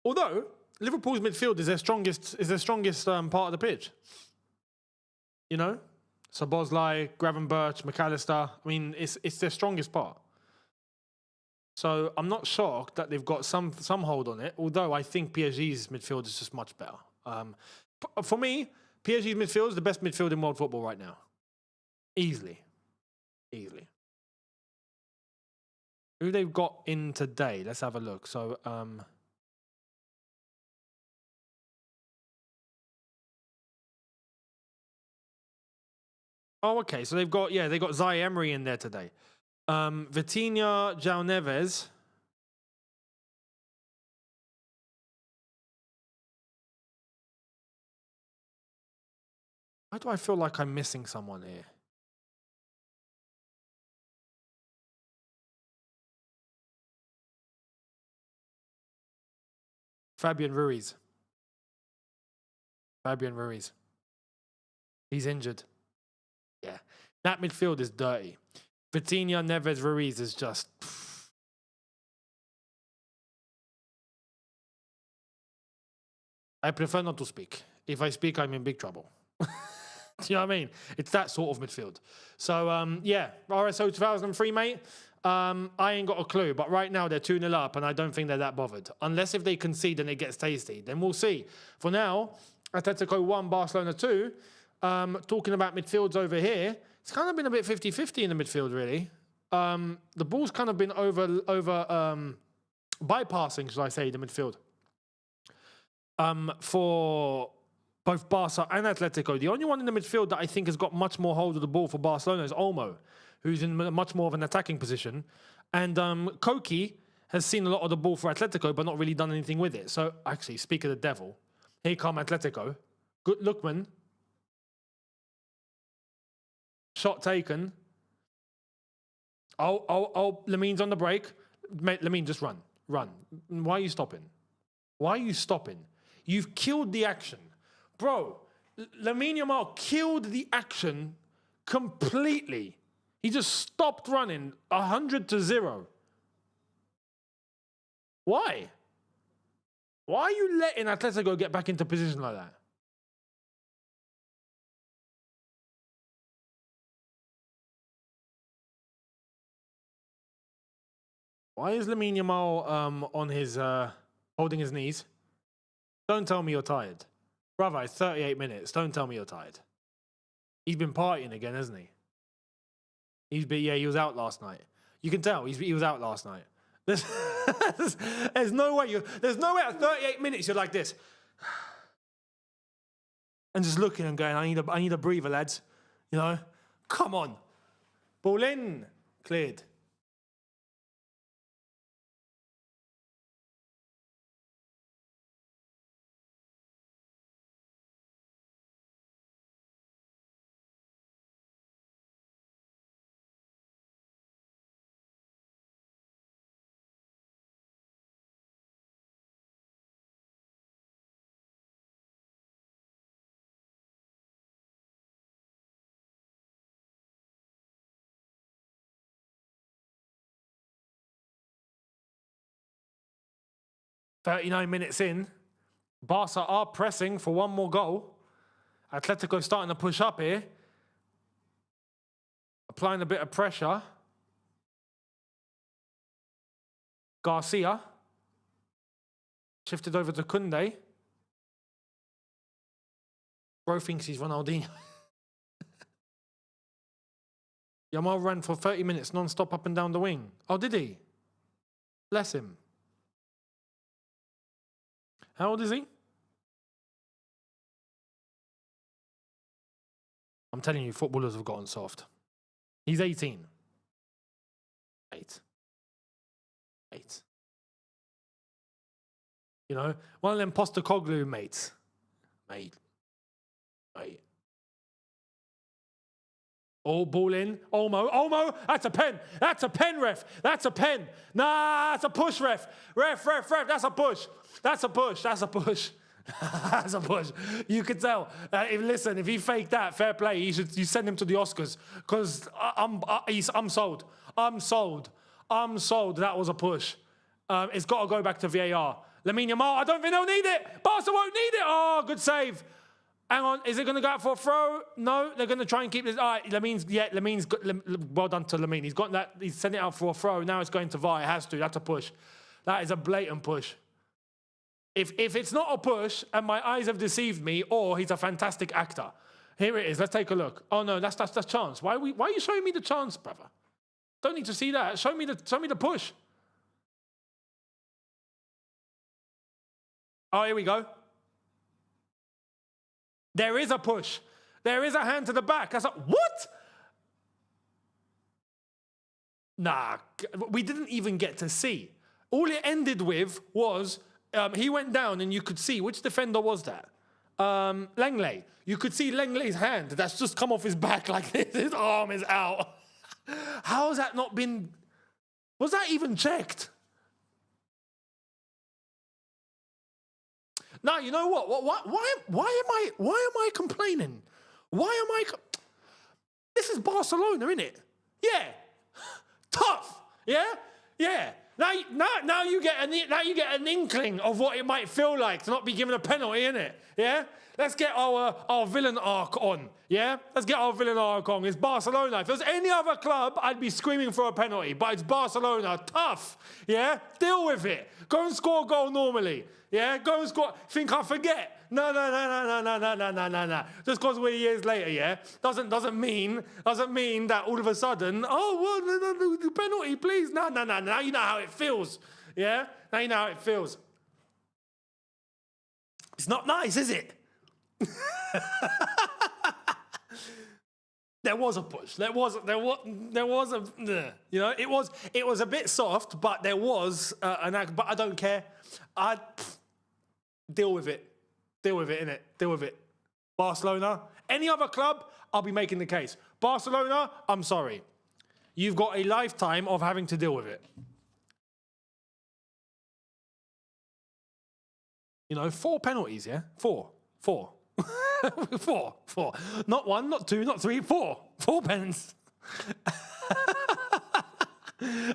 Although Liverpool's midfield is their strongest part of the pitch. You know, Szoboszlai, Gravenberch, McAllister. I mean, it's their strongest part. So I'm not shocked that they've got some hold on it. Although I think PSG's midfield is just much better. For me, PSG's midfield is the best midfield in world football right now. Easily. Easily. Who they've got in today? Let's have a look. So, oh, okay. So they've got Zaire Emery in there today. Vitinha, João Neves. Why do I feel like I'm missing someone here? Fabian Ruiz. He's injured. Yeah. That midfield is dirty. Vitinha, Neves, Ruiz is just... I prefer not to speak. If I speak, I'm in big trouble. Do you know what I mean? It's that sort of midfield. So, yeah, RSO 2003, mate. I ain't got a clue, but right now they're 2-0 up, and I don't think they're that bothered. Unless if they concede and it gets tasty, then we'll see. For now, Atletico 1, Barcelona 2. Talking about midfields over here, it's kind of been a bit 50-50 in the midfield, really. The ball's kind of been over bypassing, should I say, the midfield. For both Barca and Atletico. The only one in the midfield that I think has got much more hold of the ball for Barcelona is Olmo, who's in much more of an attacking position. And Koki has seen a lot of the ball for Atletico, but not really done anything with it. So, actually, speak of the devil, here come Atletico. Good Lookman. Shot taken. Oh, Lamine's on the break. Mate, Lamine, just run. Run. Why are you stopping? Why are you stopping? You've killed the action. Bro, Lamine Yamal killed the action completely. He just stopped running 100-0. Why? Why are you letting Atletico get back into position like that? Why is Lamine Yamal on his holding his knees? Don't tell me you're tired. Brother, it's 38 minutes. Don't tell me you're tired. He's been partying again, hasn't he? He was out last night. You can tell he was out last night. There's no way at 38 minutes you're like this. And just looking and going, I need a breather, lads. You know? Come on. Ball in. Cleared. "39 minutes in, Barca are pressing for one more goal. Atletico starting to push up here. Applying a bit of pressure. Garcia. Shifted over to Koundé. Bro thinks he's Ronaldinho. Yamal ran for 30 minutes non-stop up and down the wing. Oh, did he? Bless him. How old is he? I'm telling you, footballers have gotten soft. He's 18. 8. You know, one of them Postecoglou mates. Mate. All ball in. Olmo. That's a pen, ref. That's a pen. Nah, that's a push, ref. Ref. That's a push. That's a push. That's a push. You could tell. If he faked that, fair play. You send him to the Oscars because I'm sold. That was a push. It's got to go back to VAR. Lamine Yamal, I don't think they'll need it. Barca won't need it. Oh, good save. Hang on, is it going to go out for a throw? No, they're going to try and keep this. All right, Lamine's got, well done to Lamine. He's got that. He's sent it out for a throw. Now it's going to VAR. It has to. That's a push. That is a blatant push. If it's not a push and my eyes have deceived me, or he's a fantastic actor. Here it is. Let's take a look. Oh no, that's chance. Why are you showing me the chance, brother? Don't need to see that. Show me the push. Oh, here we go. There is a push. There is a hand to the back. That's what? Nah, we didn't even get to see. All it ended with was he went down and you could see, which defender was that? Langley. You could see Langley's hand that's just come off his back like this. His arm is out. How has that not been... Was that even checked? Now, you know what? Why am I complaining? This is Barcelona, isn't it? Yeah. Tough. Yeah. Now you get an inkling of what it might feel like to not be given a penalty, innit? Yeah? Let's get our villain arc on. Yeah? Let's get our villain arc on. It's Barcelona. If it was any other club, I'd be screaming for a penalty. But it's Barcelona. Tough. Yeah? Deal with it. Go and score a goal normally. Yeah? Go and score. Think I forget. No. Just because we're years later, yeah? Doesn't mean that all of a sudden, the penalty, please. No. Now you know how it feels. Yeah? Now you know how it feels. It's not nice, is it? There was a push. There was a, you know, it was a bit soft, but there was an act. But I don't care. Deal with it, innit? Deal with it. Barcelona, any other club, I'll be making the case. Barcelona, I'm sorry. You've got a lifetime of having to deal with it. You know, 4 penalties, yeah? 4. 4. Not 1, not 2, not 3, 4. 4 pens.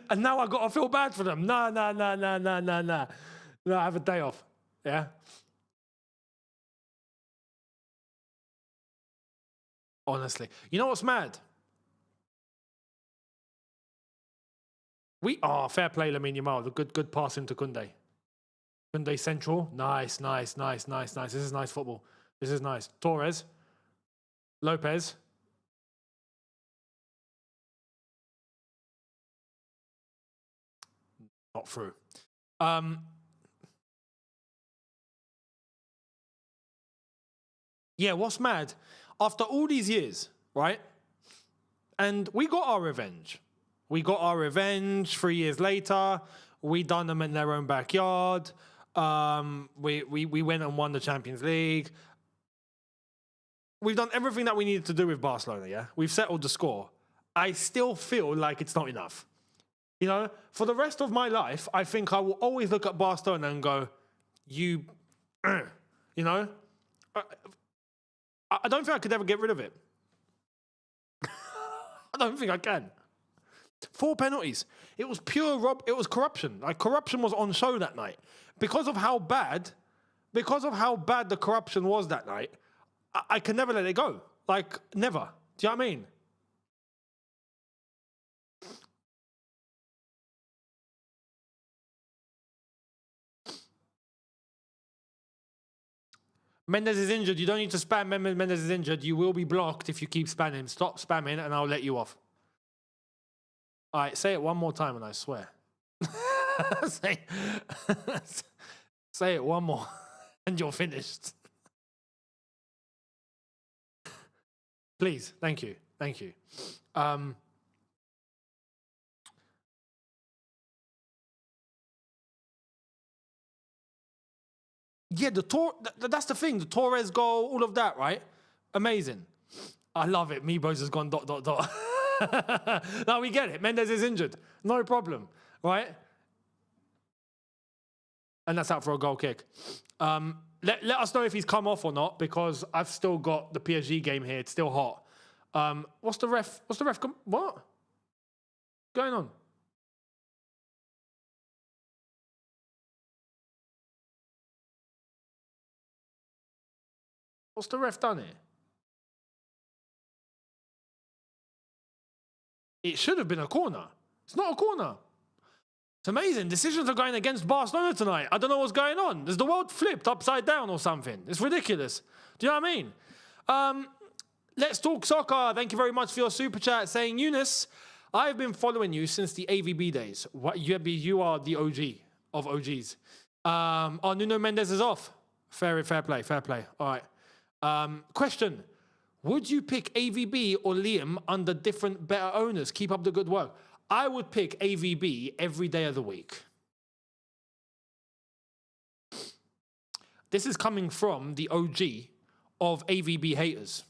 And now I got to feel bad for them. Nah. No, I have a day off. Yeah. Honestly. You know what's mad? Fair play, Lamine Yamal. The good pass into Koundé. Koundé central. Nice. This is nice football. This is nice. Torres. Lopez. Not through. Yeah, what's mad? After all these years, right? And we got our revenge. We got our revenge 3 years later. We done them in their own backyard. We went and won the Champions League. We've done everything that we needed to do with Barcelona, yeah? We've settled the score. I still feel like it's not enough. You know, for the rest of my life, I think I will always look at Barcelona and go, you know? I don't think I could ever get rid of it. I don't think I can. 4 penalties. It was pure it was corruption. Like, corruption was on show that night. Because of how bad the corruption was that night, I can never let it go. Like, never. Do you know what I mean? Mendes is injured. You don't need to spam Mendes is injured. You will be blocked if you keep spamming. Stop spamming and I'll let you off. All right, say it one more time and I swear. Say it one more and you're finished. Please, thank you. Yeah, that's the thing. The Torres goal, all of that, right? Amazing. I love it. Mebos has gone ... Now we get it. Mendes is injured. No problem, right? And that's out for a goal kick. Let us know if he's come off or not, because I've still got the PSG game here. It's still hot. What's the ref? What? What's going on? What's the ref done here? It should have been a corner. It's not a corner. It's amazing. Decisions are going against Barcelona tonight. I don't know what's going on. Is the world flipped upside down or something? It's ridiculous. Do you know what I mean? Let's talk soccer. Thank you very much for your super chat saying, Younes, I've been following you since the AVB days. You are the OG of OGs. Nuno Mendes is off. Fair play. All right. Question. Would you pick AVB or Liam under different, better owners? Keep up the good work. I would pick AVB every day of the week. This is coming from the OG of AVB haters.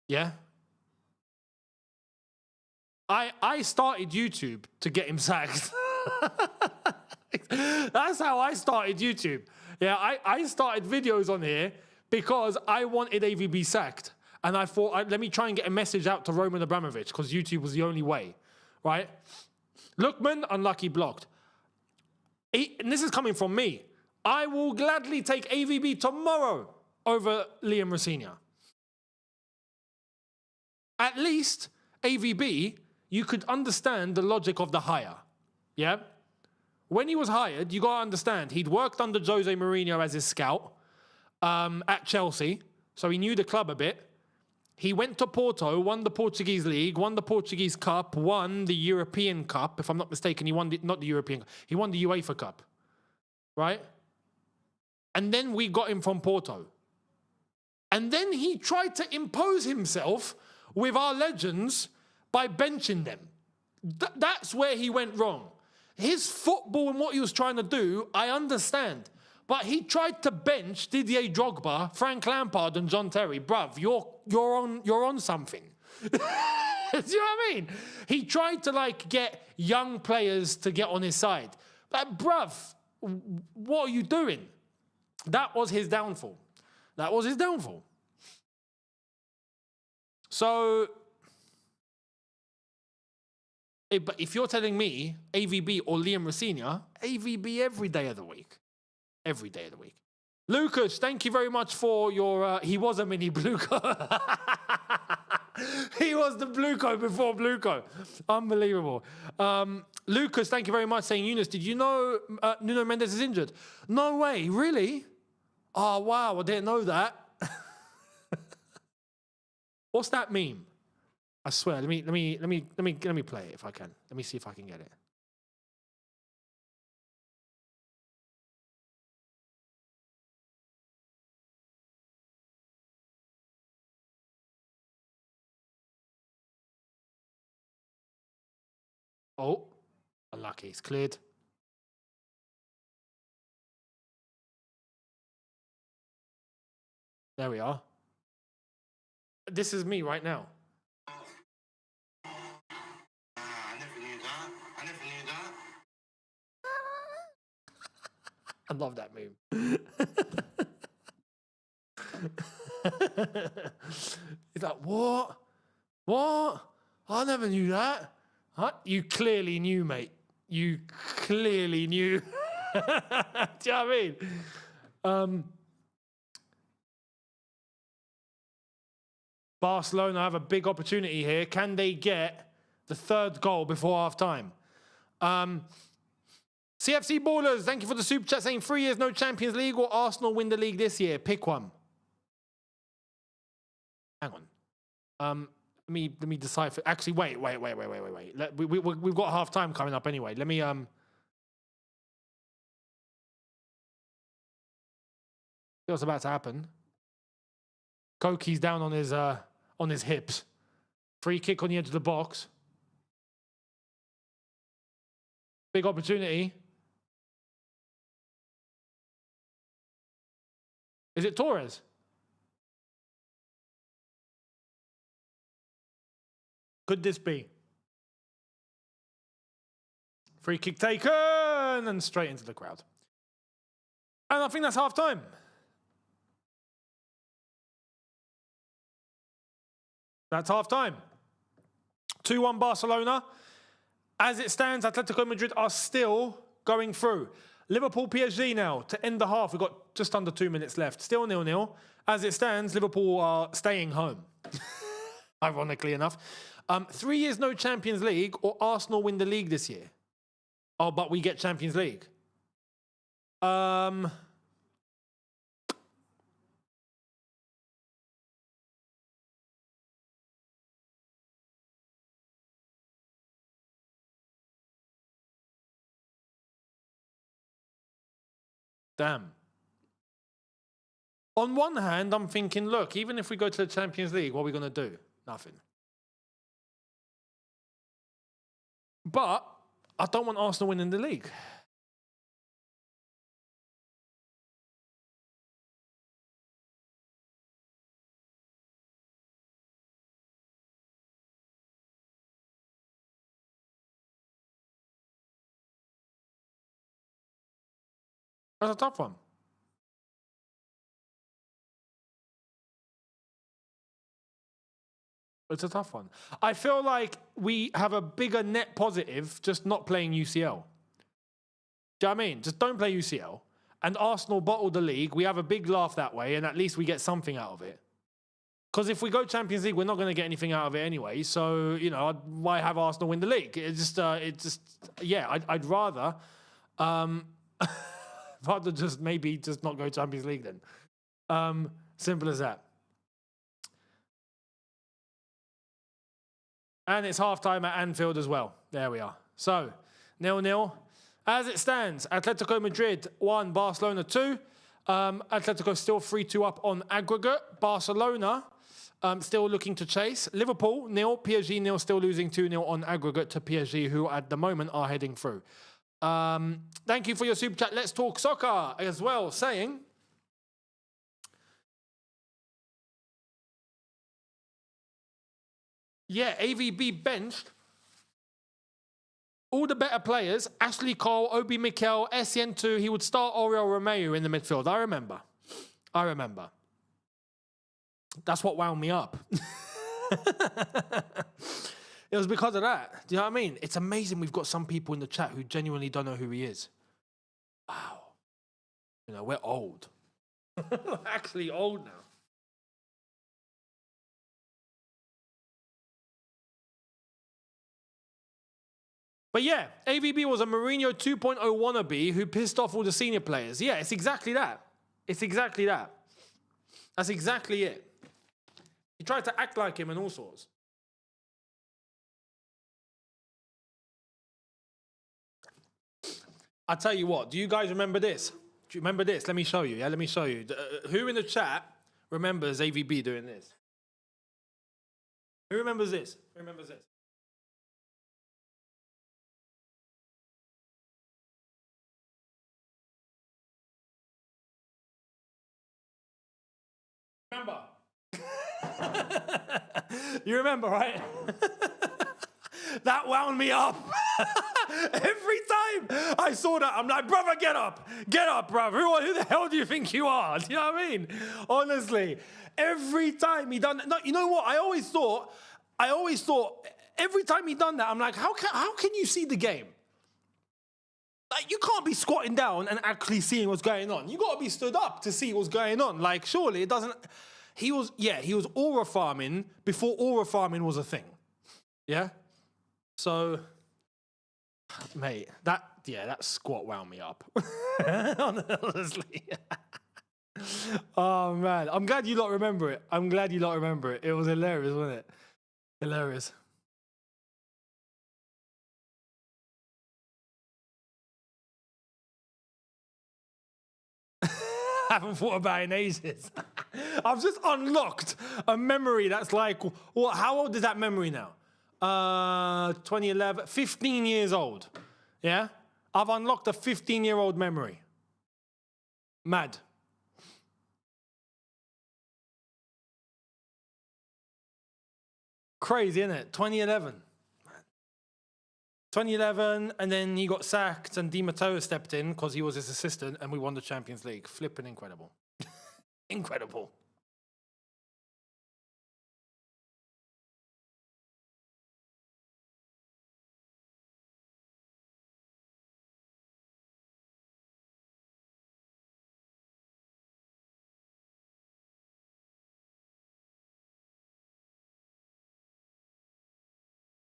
Yeah? I started YouTube to get him sacked. That's how I started YouTube. Yeah, I started videos on here because I wanted AVB sacked. And I thought, let me try and get a message out to Roman Abramovich, because YouTube was the only way, right? Lookman, unlucky, blocked. And this is coming from me. I will gladly take AVB tomorrow over Liam Rosenior. At least, AVB, you could understand the logic of the hire, yeah? When he was hired, you got to understand, he'd worked under Jose Mourinho as his scout at Chelsea, so he knew the club a bit. He went to Porto, won the Portuguese League, won the Portuguese Cup, won the European Cup. If I'm not mistaken, he won not the European Cup. He won the UEFA Cup, right? And then we got him from Porto. And then he tried to impose himself with our legends by benching them. That's where he went wrong. His football and what he was trying to do, I understand. But he tried to bench Didier Drogba, Frank Lampard, and John Terry. Bruv, you're on something. Do you know what I mean? He tried to get young players to get on his side. But bruv, what are you doing? That was his downfall. So But if you're telling me AVB or Liam Rossignol, AVB every day of the week. Every day of the week. Lucas, thank you very much for your... he was a mini Blueco. He was the Blueco before Blueco. Unbelievable. Lucas, thank you very much, saying, Younes, did you know Nuno Mendes is injured? No way, really? Oh, wow, I didn't know that. What's that meme? I swear, let me play it if I can. Let me see if I can get it. Oh, unlucky. It's cleared. There we are. This is me right now. I never knew that. I never knew that. I love that meme. He's like, what? What? I never knew that. Huh? You clearly knew, mate. You clearly knew. Do you know what I mean? Barcelona have a big opportunity here. Can they get the third goal before half-time? CFC Ballers, thank you for the super chat, saying 3 years no Champions League or Arsenal win the league this year. Pick one. Hang on. Let me decipher. Actually, wait. We've got half-time coming up anyway. Let me... What's about to happen? Koki's down on his hips. Free kick on the edge of the box. Big opportunity. Is it Torres? Could this be? Free kick taken and straight into the crowd. And I think that's half time. That's half time. 2-1 Barcelona. As it stands, Atletico Madrid are still going through. Liverpool PSG now to end the half. We've got just under 2 minutes left. Still 0-0. As it stands, Liverpool are staying home. Ironically enough. 3 years no Champions League or Arsenal win the league this year. Oh, but we get Champions League. Damn. On one hand, I'm thinking, look, even if we go to the Champions League, what are we going to do? Nothing. But I don't want Arsenal winning the league. That's a tough one. It's a tough one. I feel like we have a bigger net positive just not playing UCL. Do you know what I mean? Just don't play UCL. And Arsenal bottled the league. We have a big laugh that way, and at least we get something out of it. Because if we go Champions League, we're not going to get anything out of it anyway. So, you know, why have Arsenal win the league? Yeah, I'd rather... rather just maybe just not go Champions League then. Simple as that. And it's half-time at Anfield as well. There we are. So, 0-0. As it stands, Atletico Madrid 1, Barcelona 2. Atletico still 3-2 up on aggregate. Barcelona still looking to chase. Liverpool 0, PSG 0, still losing 2-0 on aggregate to PSG, who at the moment are heading through. Thank you for your super chat. Let's talk soccer as well, saying... Yeah, AVB benched all the better players. Ashley Cole, Obi Mikel, SN2. He would start Oriol Romeu in the midfield. I remember. That's what wound me up. It was because of that. Do you know what I mean? It's amazing we've got some people in the chat who genuinely don't know who he is. Wow. You know, we're old. We're actually old now. But yeah, AVB was a Mourinho 2.0 wannabe who pissed off all the senior players. Yeah, it's exactly that. It's exactly that. That's exactly it. He tried to act like him and all sorts. I'll tell you what, do you guys remember this? Do you remember this? Let me show you. Yeah, let me show you. Who in the chat remembers AVB doing this? Who remembers this? Who remembers this? Remember? You remember, right? That wound me up. Every time I saw that, I'm like, brother, get up, brother. Who the hell do you think you are? Do you know what I mean? Honestly, every time he done that, no, you know what? I always thought, every time he done that, I'm like, how can you see the game? Like, you can't be squatting down and actually seeing what's going on. You got to be stood up to see what's going on. Like, surely it doesn't. He was aura farming before aura farming was a thing. Yeah. So, mate, that squat wound me up. Honestly. Oh man, I'm glad you lot remember it. It was hilarious, wasn't it? Hilarious. I haven't thought about it in ages. I've just unlocked a memory that's like, what? How old is that memory now? 2011, 15 years old. Yeah? I've unlocked a 15-year-old memory. Mad. Crazy, isn't it? 2011. 2011, and then he got sacked, and Di Matteo stepped in because he was his assistant, and we won the Champions League. Flipping incredible. Incredible.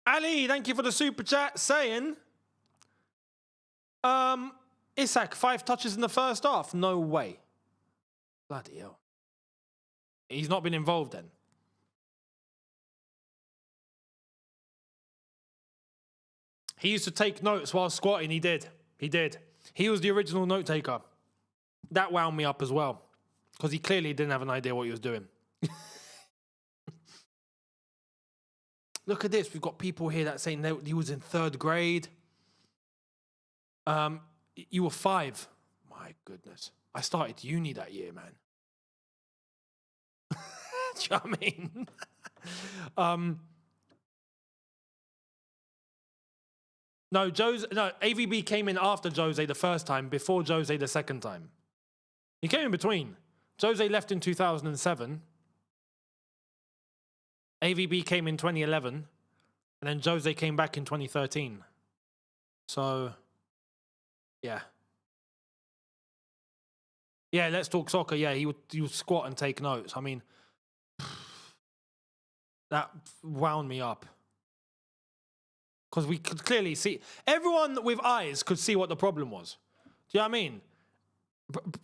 Ali, thank you for the super chat, saying, Isak, 5 touches in the first half. No way. Bloody hell. He's not been involved then. He used to take notes while squatting. He did. He was the original note taker. That wound me up as well, because he clearly didn't have an idea what he was doing. Look at this. We've got people here that saying he was in 3rd grade. You were 5. My goodness. I started uni that year, man. Do you know what I mean? No, AVB came in after Jose the first time, before Jose the second time. He came in between. Jose left in 2007. AVB came in 2011, and then Jose came back in 2013. So, yeah. Yeah, let's talk soccer. Yeah, he would squat and take notes. I mean, that wound me up. Because we could clearly see, everyone with eyes could see what the problem was. Do you know what I mean?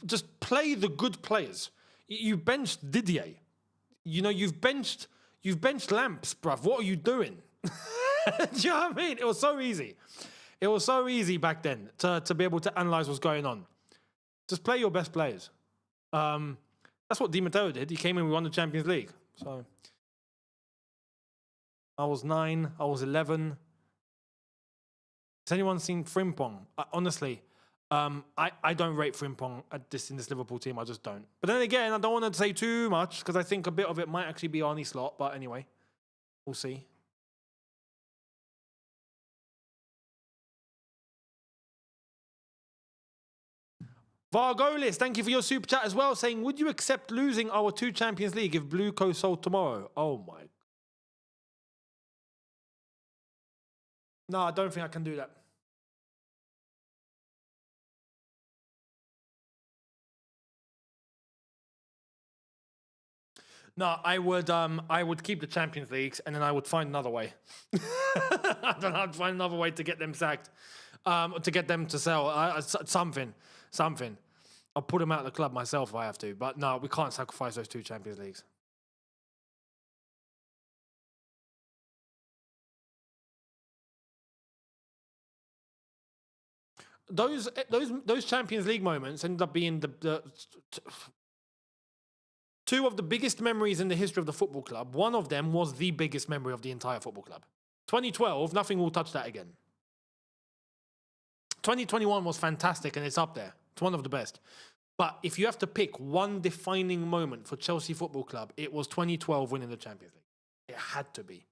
Just play the good players. You benched Didier. You know, you've benched Lamps, bruv. What are you doing? Do you know what I mean? It was so easy. It was so easy back then to be able to analyze what's going on. Just play your best players. That's what Di Matteo did. He came in, we won the Champions League. So I was 9, I was 11. Has anyone seen Frimpong? Honestly, I don't rate Frimpong in this Liverpool team. I just don't. But then again, I don't want to say too much because I think a bit of it might actually be Arnie Slot. But anyway, we'll see. Vargolis, thank you for your super chat as well, saying, would you accept losing our 2 Champions League if Blue Co sold tomorrow? Oh my No, I don't think I can do that. No, I would keep the Champions Leagues, and then I would find another way. I don't know, I'd find another way to get them sacked, to get them to sell something. I'll put them out of the club myself if I have to. But no, we can't sacrifice those 2 Champions Leagues. Those Champions League moments ended up being the 2 of the biggest memories in the history of the football club. One of them was the biggest memory of the entire football club. 2012, nothing will touch that again. 2021 was fantastic, and it's up there. It's one of the best. But if you have to pick one defining moment for Chelsea Football Club, it was 2012 winning the Champions League. It had to be.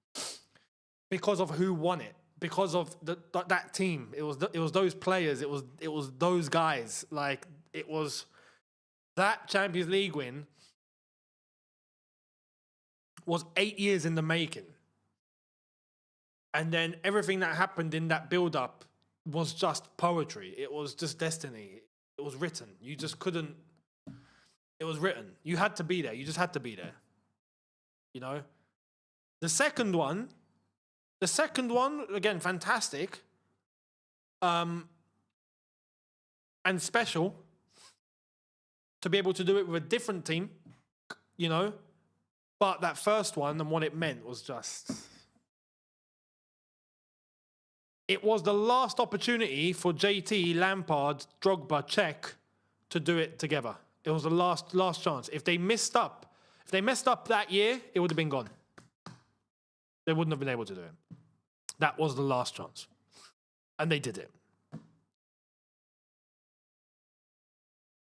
Because of who won it. Because of that team. It was those players. It was those guys. Like, it was that Champions League win was 8 years in the making. And then everything that happened in that build-up was just poetry. It was just destiny. It was written. You just couldn't... It was written. You had to be there. You just had to be there. You know? The second one, again, fantastic. And special. To be able to do it with a different team. You know? But that first one and what it meant was just... It was the last opportunity for JT, Lampard, Drogba, Cech to do it together. It was the last chance. If they messed up that year, it would have been gone. They wouldn't have been able to do it. That was the last chance. And they did it.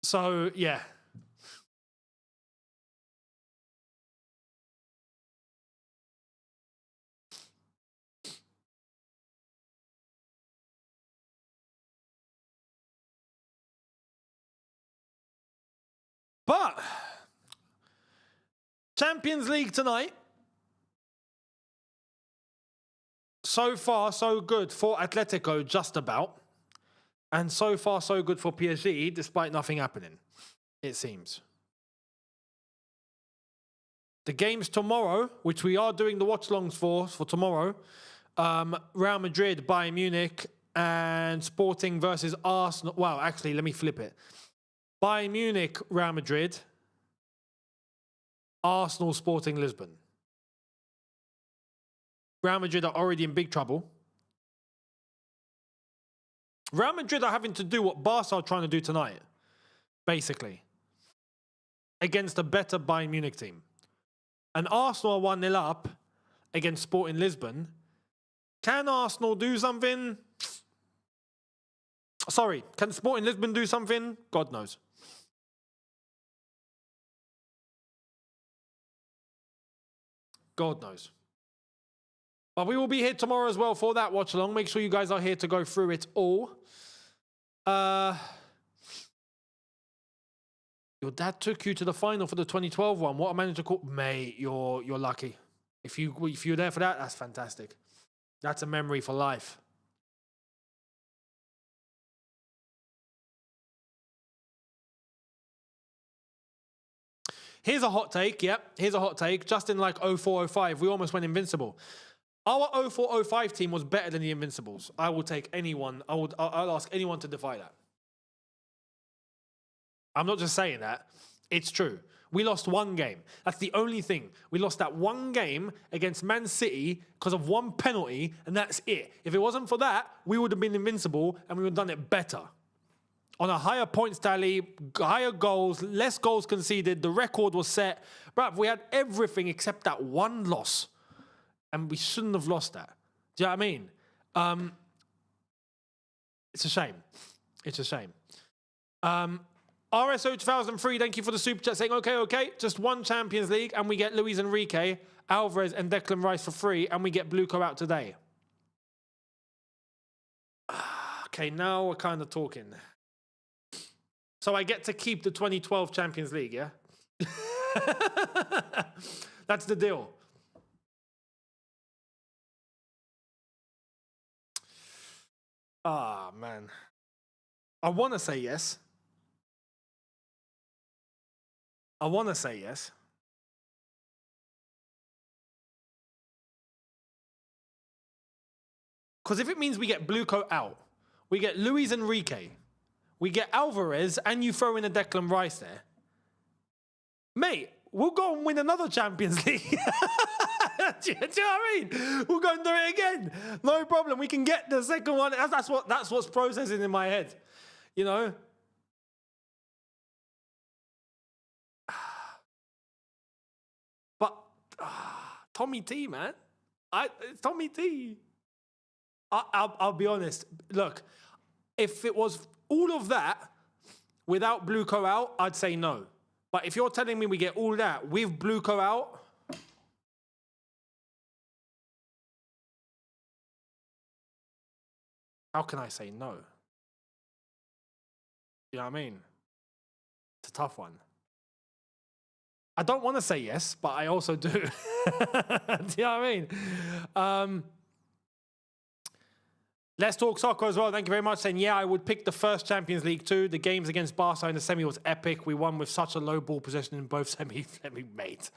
So, yeah. But Champions League tonight. So far, so good for Atletico, just about. And so far, so good for PSG, despite nothing happening, it seems. The games tomorrow, which we are doing the watch-alongs for tomorrow, Real Madrid, Bayern Munich, and Sporting versus Arsenal. Well, actually, let me flip it. Bayern Munich, Real Madrid, Arsenal, Sporting Lisbon. Real Madrid are already in big trouble. Real Madrid are having to do what Barca are trying to do tonight, basically, against a better Bayern Munich team. And Arsenal are 1-0 up against Sporting Lisbon. Can Arsenal do something? Sorry, can Sporting Lisbon do something? God knows. God knows. But we will be here tomorrow as well for that watch along. Make sure you guys are here to go through it all. Your dad took you to the final for the 2012 one. What a manager called. Mate, you're lucky. If you're there for that, that's fantastic. That's a memory for life. Here's a hot take, yep. Here's a hot take. Just in like 04-05, we almost went invincible. Our 04-05 team was better than the Invincibles. I will take anyone. I'll ask anyone to defy that. I'm not just saying that. It's true. We lost one game. That's the only thing. We lost that one game against Man City because of one penalty, and that's it. If it wasn't for that, we would have been invincible and we would have done it better. On a higher points tally, higher goals, less goals conceded, the record was set. Bruv, we had everything except that one loss. And we shouldn't have lost that. Do you know what I mean? It's a shame. It's a shame. RSO 2003, thank you for the super chat saying, okay, just one Champions League and we get Luis Enrique, Alvarez and Declan Rice for free and we get Bluco out today. Okay, now we're kind of talking. So I get to keep the 2012 Champions League, yeah? That's the deal. Ah, man. I want to say yes. I want to say yes. Because if it means we get Bluco out, we get Luis Enrique, we get Alvarez, and you throw in a Declan Rice there, mate, we'll go and win another Champions League. Do you know what I mean? We'll go and do it again. No problem. We can get the second one. That's what's processing in my head. You know? But Tommy T, man. Tommy T. I'll be honest. Look, if it was all of that without Bluco out, I'd say no. But if you're telling me we get all that with Bluco out, how can I say no? You know what I mean? It's a tough one. I don't want to say yes, but I also do. Do you know what I mean? Let's Talk Soccer as well. Thank you very much. Saying, yeah, I would pick the first Champions League too. The games against Barca in the semi was epic. We won with such a low ball possession in both semi mate.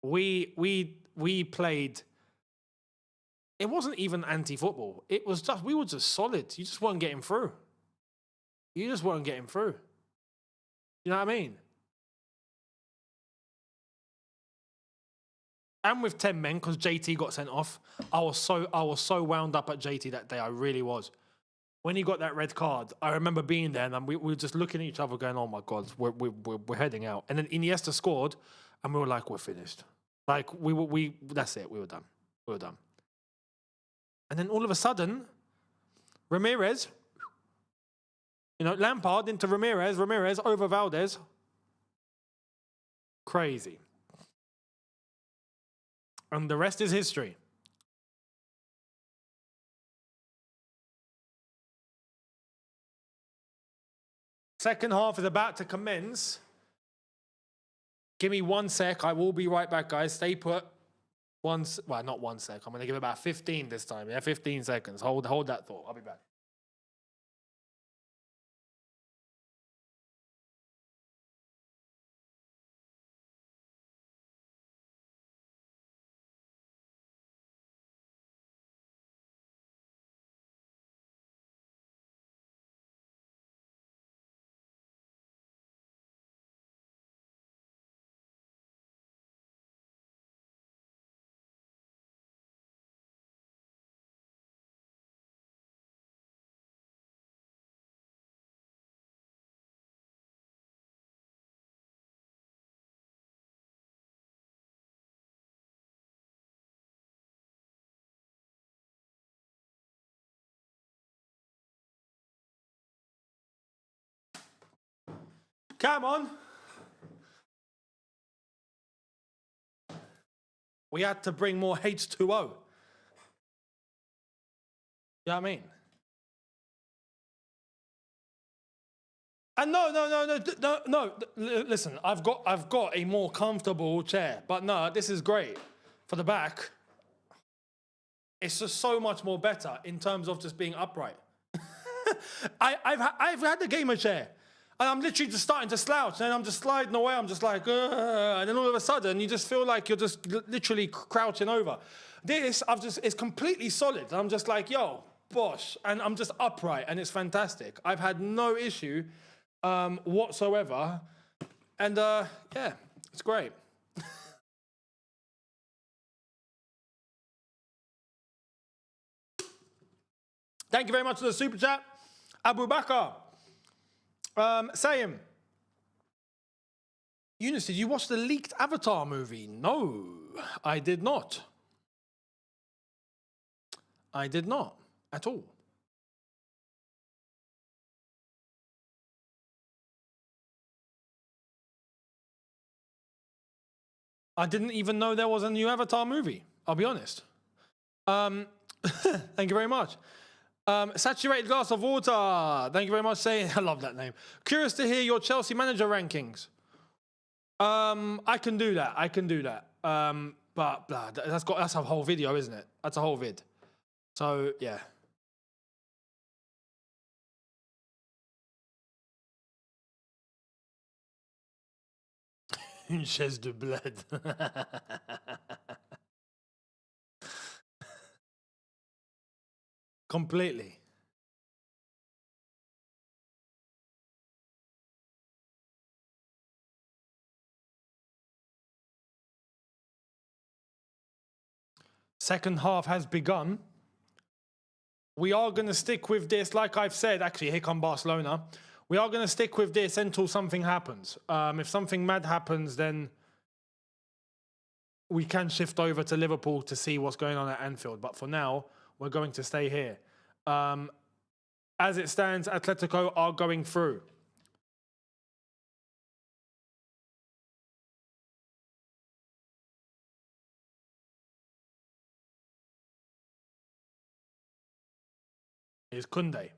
We played. It wasn't even anti-football. It was just, we were just solid. You just weren't getting through. You just weren't getting through. You know what I mean? And with 10 men, because JT got sent off, I was so wound up at JT that day. I really was. When he got that red card, I remember being there and we were just looking at each other going, oh my God, we're heading out. And then Iniesta scored and we were like, we're finished. Like that's it. We were done. We were done. And then all of a sudden, Ramirez, Lampard into Ramirez over Valdez. Crazy. And the rest is history. Second half is about to commence. Give me 1 sec. I will be right back, guys. Stay put. Well, not 1 sec. I'm going to give it about 15 this time. Yeah, 15 seconds. Hold that thought. I'll be back. Come on. We had to bring more H2O. You know what I mean? And no. Listen, I've got a more comfortable chair, but no, this is great for the back. It's just so much more better in terms of just being upright. I've had the gamer chair, and I'm literally just starting to slouch, and I'm just sliding away. I'm just like, and then all of a sudden, you just feel like you're just literally crouching over. This, it's completely solid. And I'm just like, yo, bosh, and I'm just upright, and it's fantastic. I've had no issue whatsoever, and yeah, it's great. Thank you very much for the super chat, Abu Bakr. Saying, Younes, did you watch the leaked Avatar movie? No, I did not. I did not at all. I didn't even know there was a new Avatar movie, I'll be honest. Thank you very much. Saturated glass of water. Thank you very much. Saying, I love that name. Curious to hear your Chelsea manager rankings. I can do that. But blah, that's a whole video, isn't it? That's a whole vid. So yeah. Une chaise de bled. Completely. Second half has begun. We are going to stick with this, like I've said. Actually, here come Barcelona. We are going to stick with this until something happens. If something mad happens, then we can shift over to Liverpool to see what's going on at Anfield. But for now, we're going to stay here. As it stands, Atletico are going through. Is Koundé.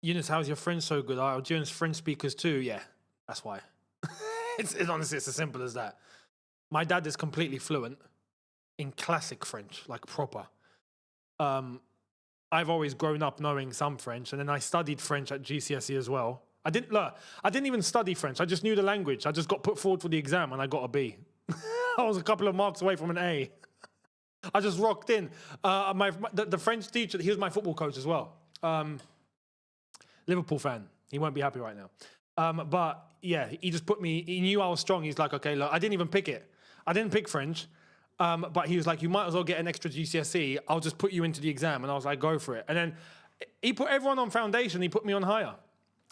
Younes, how's your French so good? Are Algerians French speakers too? Yeah, that's why. It's honestly, it's as simple as that. My dad is completely fluent in classic French, like proper. I've always grown up knowing some French, and then I studied French at GCSE as well. I didn't even study French. I just knew the language. I just got put forward for the exam, and I got a B. I was a couple of marks away from an A. I just rocked in. The French teacher, he was my football coach as well. Liverpool fan. He won't be happy right now. But yeah, he just put me, he knew I was strong. He's like, okay, look, I didn't even pick it. I didn't pick French. But he was like, you might as well get an extra GCSE. I'll just put you into the exam. And I was like, go for it. And then he put everyone on foundation. He put me on higher.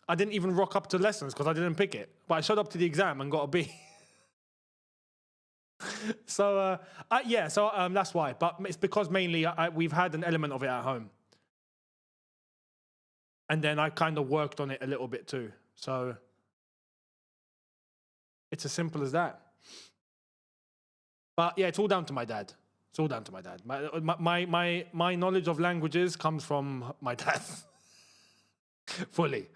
I didn't even rock up to lessons because I didn't pick it. But I showed up to the exam and got a B. So that's why. But it's because mainly we've had an element of it at home. And then I kind of worked on it a little bit too. So it's as simple as that. But yeah, it's all down to my dad. It's all down to my dad. My knowledge of languages comes from my dad. Fully.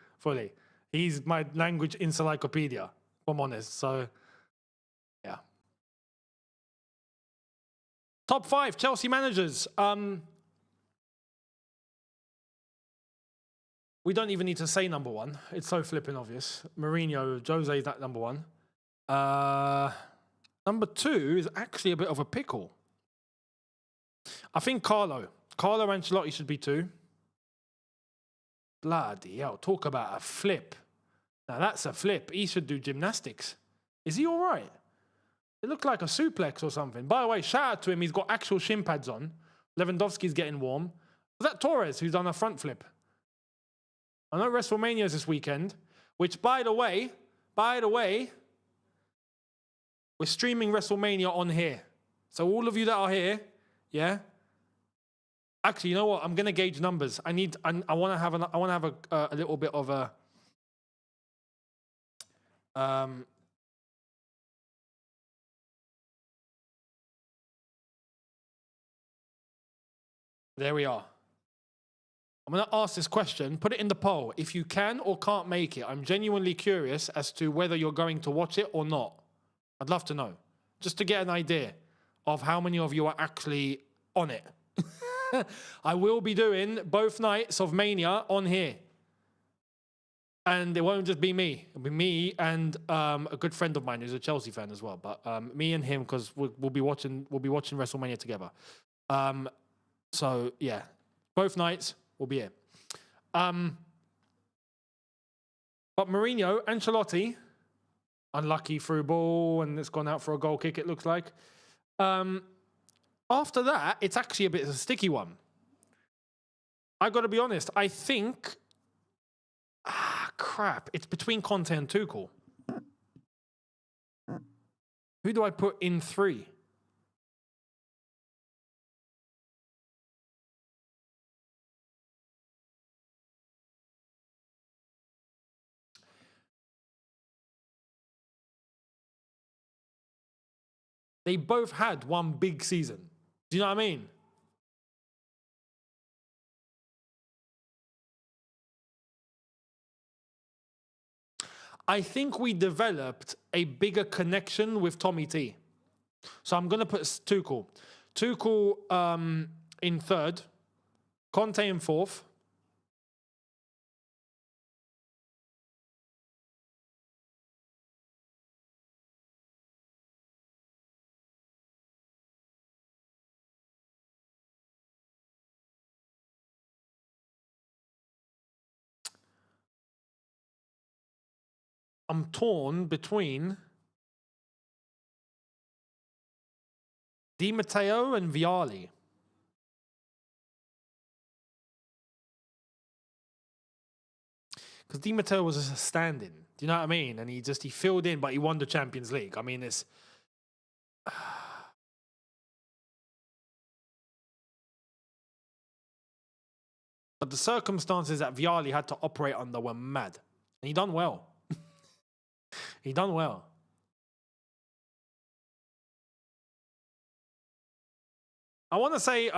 He's my language encyclopedia, if I'm honest. So, yeah. Top 5 Chelsea managers. We don't even need to say number 1. It's so flipping obvious. Mourinho, Jose is that number 1. Number 2 is actually a bit of a pickle. I think Carlo Ancelotti should be 2. Bloody hell, talk about a flip. Now that's a flip. He should do gymnastics. Is he all right? It looked like a suplex or something. By the way, shout out to him. He's got actual shin pads on. Lewandowski's getting warm. Was that Torres who's done a front flip? I know WrestleMania is this weekend, which, by the way, we're streaming WrestleMania on here. So all of you that are here, yeah. Actually, you know what? I'm gonna gauge numbers. I want to have a little bit of a. There we are. I'm going to ask this question. Put it in the poll. If you can or can't make it, I'm genuinely curious as to whether you're going to watch it or not. I'd love to know. Just to get an idea of how many of you are actually on it. I will be doing both nights of Mania on here. And it won't just be me. It'll be me and a good friend of mine who's a Chelsea fan as well. But me and him, because we'll be watching WrestleMania together. So, yeah. Both nights. Will be it. But Mourinho, Ancelotti, unlucky through ball, and it's gone out for a goal kick, it looks like. After that, it's actually a bit of a sticky one. I've got to be honest. I think... crap. It's between Conte and Tuchel. Who do I put in 3? They both had one big season. Do you know what I mean? I think we developed a bigger connection with Tommy T. So I'm going to put Tuchel. Tuchel in third. Conte in fourth. I'm torn between Di Matteo and Vialli. Because Di Matteo was just a stand-in. Do you know what I mean? And he filled in, but he won the Champions League. I mean, it's... But the circumstances that Vialli had to operate under were mad. And he done well. He done well. I want to say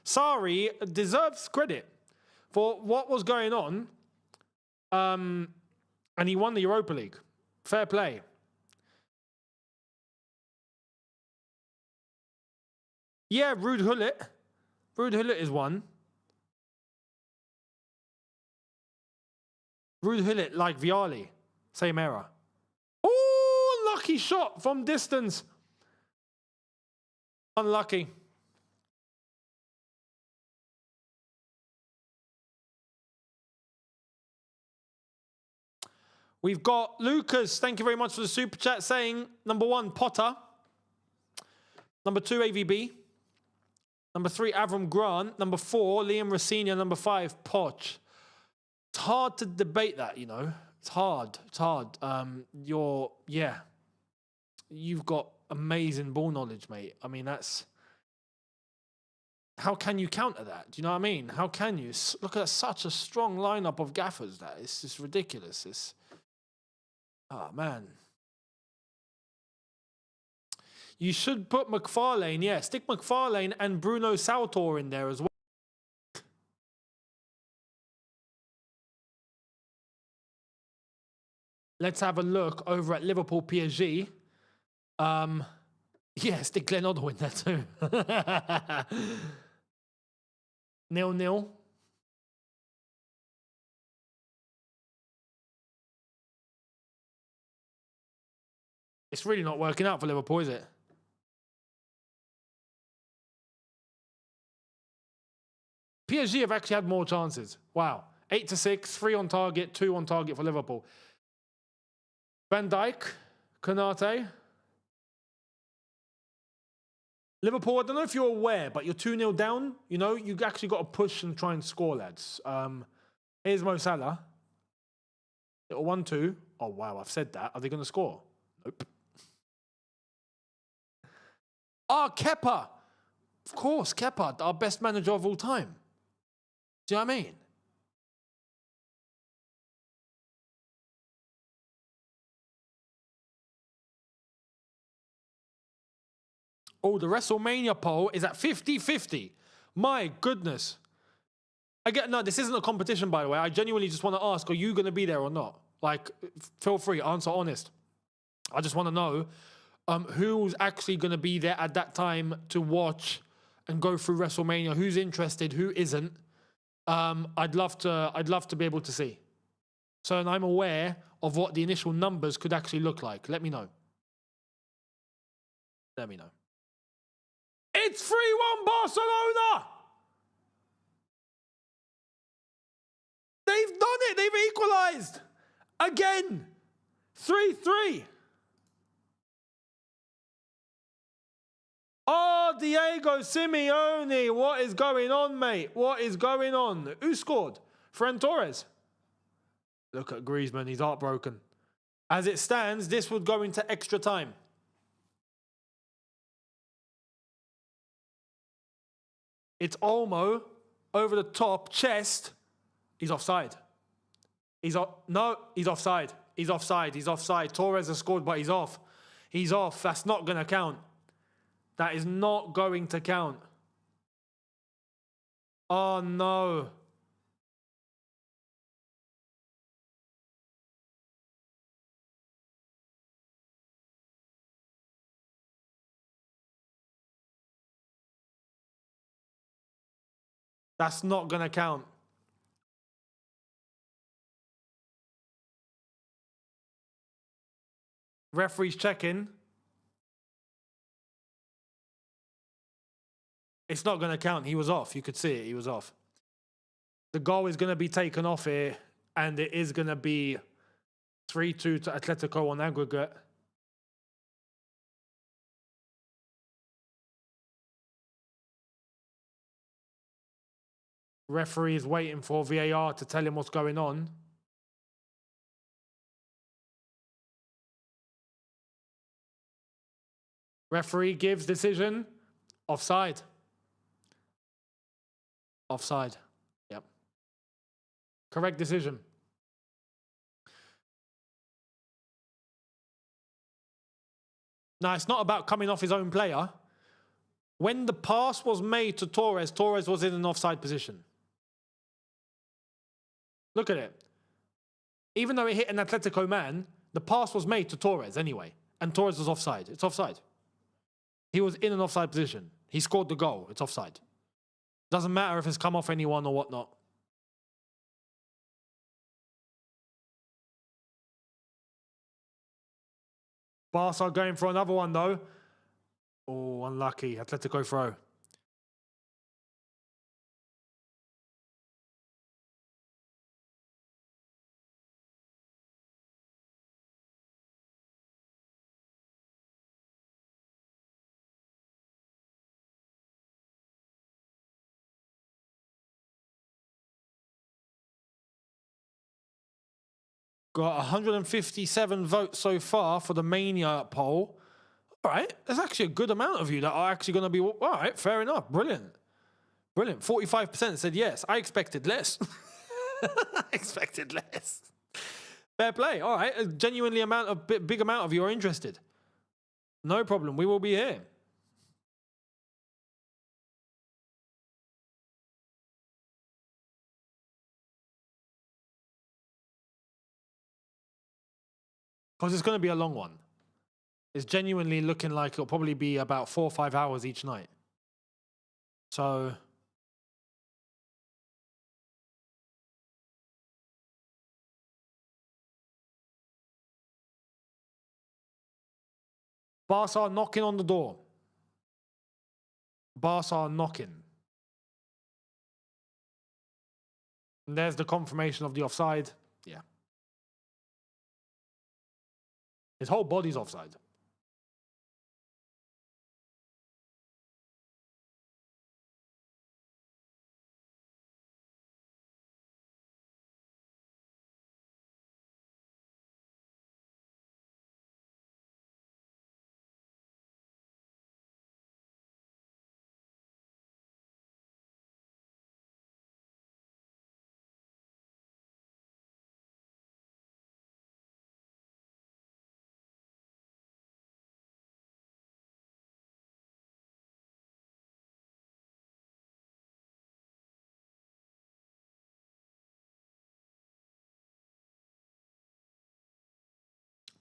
Sarri deserves credit for what was going on. And he won the Europa League. Fair play. Yeah, Ruud Gullit. Ruud Gullit is one. Ruud Gullit like Vialli. Same era. Oh, lucky shot from distance. Unlucky. We've got Lucas, thank you very much for the super chat, saying number 1, Potter. Number 2, AVB. Number 3, Avram Grant. Number 4, Liam Rossini. Number 5, Poch. It's hard to debate that, you know. It's hard. It's hard. You've got amazing ball knowledge, mate. I mean, that's... How can you counter that? Do you know what I mean? How can you? Look at such a strong lineup of gaffers. That it's just ridiculous. It's... Oh, man. You should put McFarlane. Yeah, stick McFarlane and Bruno Sautor in there as well. Let's have a look over at Liverpool PSG. Yeah, stick Glenn Oddle in there too. 0-0. It's really not working out for Liverpool, is it? PSG have actually had more chances. Wow. 8-6, 3 on target, 2 on target for Liverpool. Van Dijk, Konate. Liverpool, I don't know if you're aware, but you're 2-0 down. You know, you actually got to push and try and score, lads. Here's Mo Salah. Little 1-2. Oh, wow, I've said that. Are they going to score? Nope. Kepa. Of course, Kepa, our best manager of all time. Do you know what I mean? Oh, the WrestleMania poll is at 50-50. My goodness. No, this isn't a competition, by the way. I genuinely just want to ask, are you going to be there or not? Like, feel free, answer honest. I just want to know who's actually going to be there at that time to watch and go through WrestleMania. Who's interested? Who isn't? I'd love to be able to see. So, and I'm aware of what the initial numbers could actually look like. Let me know. Let me know. It's 3-1 Barcelona! They've done it! They've equalised! Again! 3-3. Oh, Diego Simeone. What is going on, mate? What is going on? Who scored? Ferran Torres. Look at Griezmann. He's heartbroken. As it stands, this would go into extra time. It's Olmo over the top, chest. He's offside. No, he's offside. He's offside. He's offside. Torres has scored, but he's off. He's off. That's not going to count. That is not going to count. Oh, no. That's not going to count. Referee's checking. It's not going to count. He was off. You could see it. He was off. The goal is going to be taken off here, and it is going to be 3-2 to Atletico on aggregate. Referee is waiting for VAR to tell him what's going on. Referee gives decision. Offside. Offside. Yep. Correct decision. Now, it's not about coming off his own player. When the pass was made to Torres, Torres was in an offside position. Look at it. Even though it hit an Atletico man, the pass was made to Torres anyway. And Torres was offside. It's offside. He was in an offside position. He scored the goal. It's offside. Doesn't matter if it's come off anyone or whatnot. Barca going for another one though. Oh, unlucky. Atletico throw. Got 157 votes so far for the Mania poll. All right, there's actually a good amount of you that are actually going to be... All right, fair enough. Brilliant. Brilliant. 45% said yes. I expected less. I expected less. Fair play. All right, a genuinely big amount of you are interested. No problem. We will be here. Because it's going to be a long one. It's genuinely looking like it'll probably be about 4 or 5 hours each night. So... Barca are knocking on the door. Barca are knocking. And there's the confirmation of the offside. Yeah. His whole body's offside.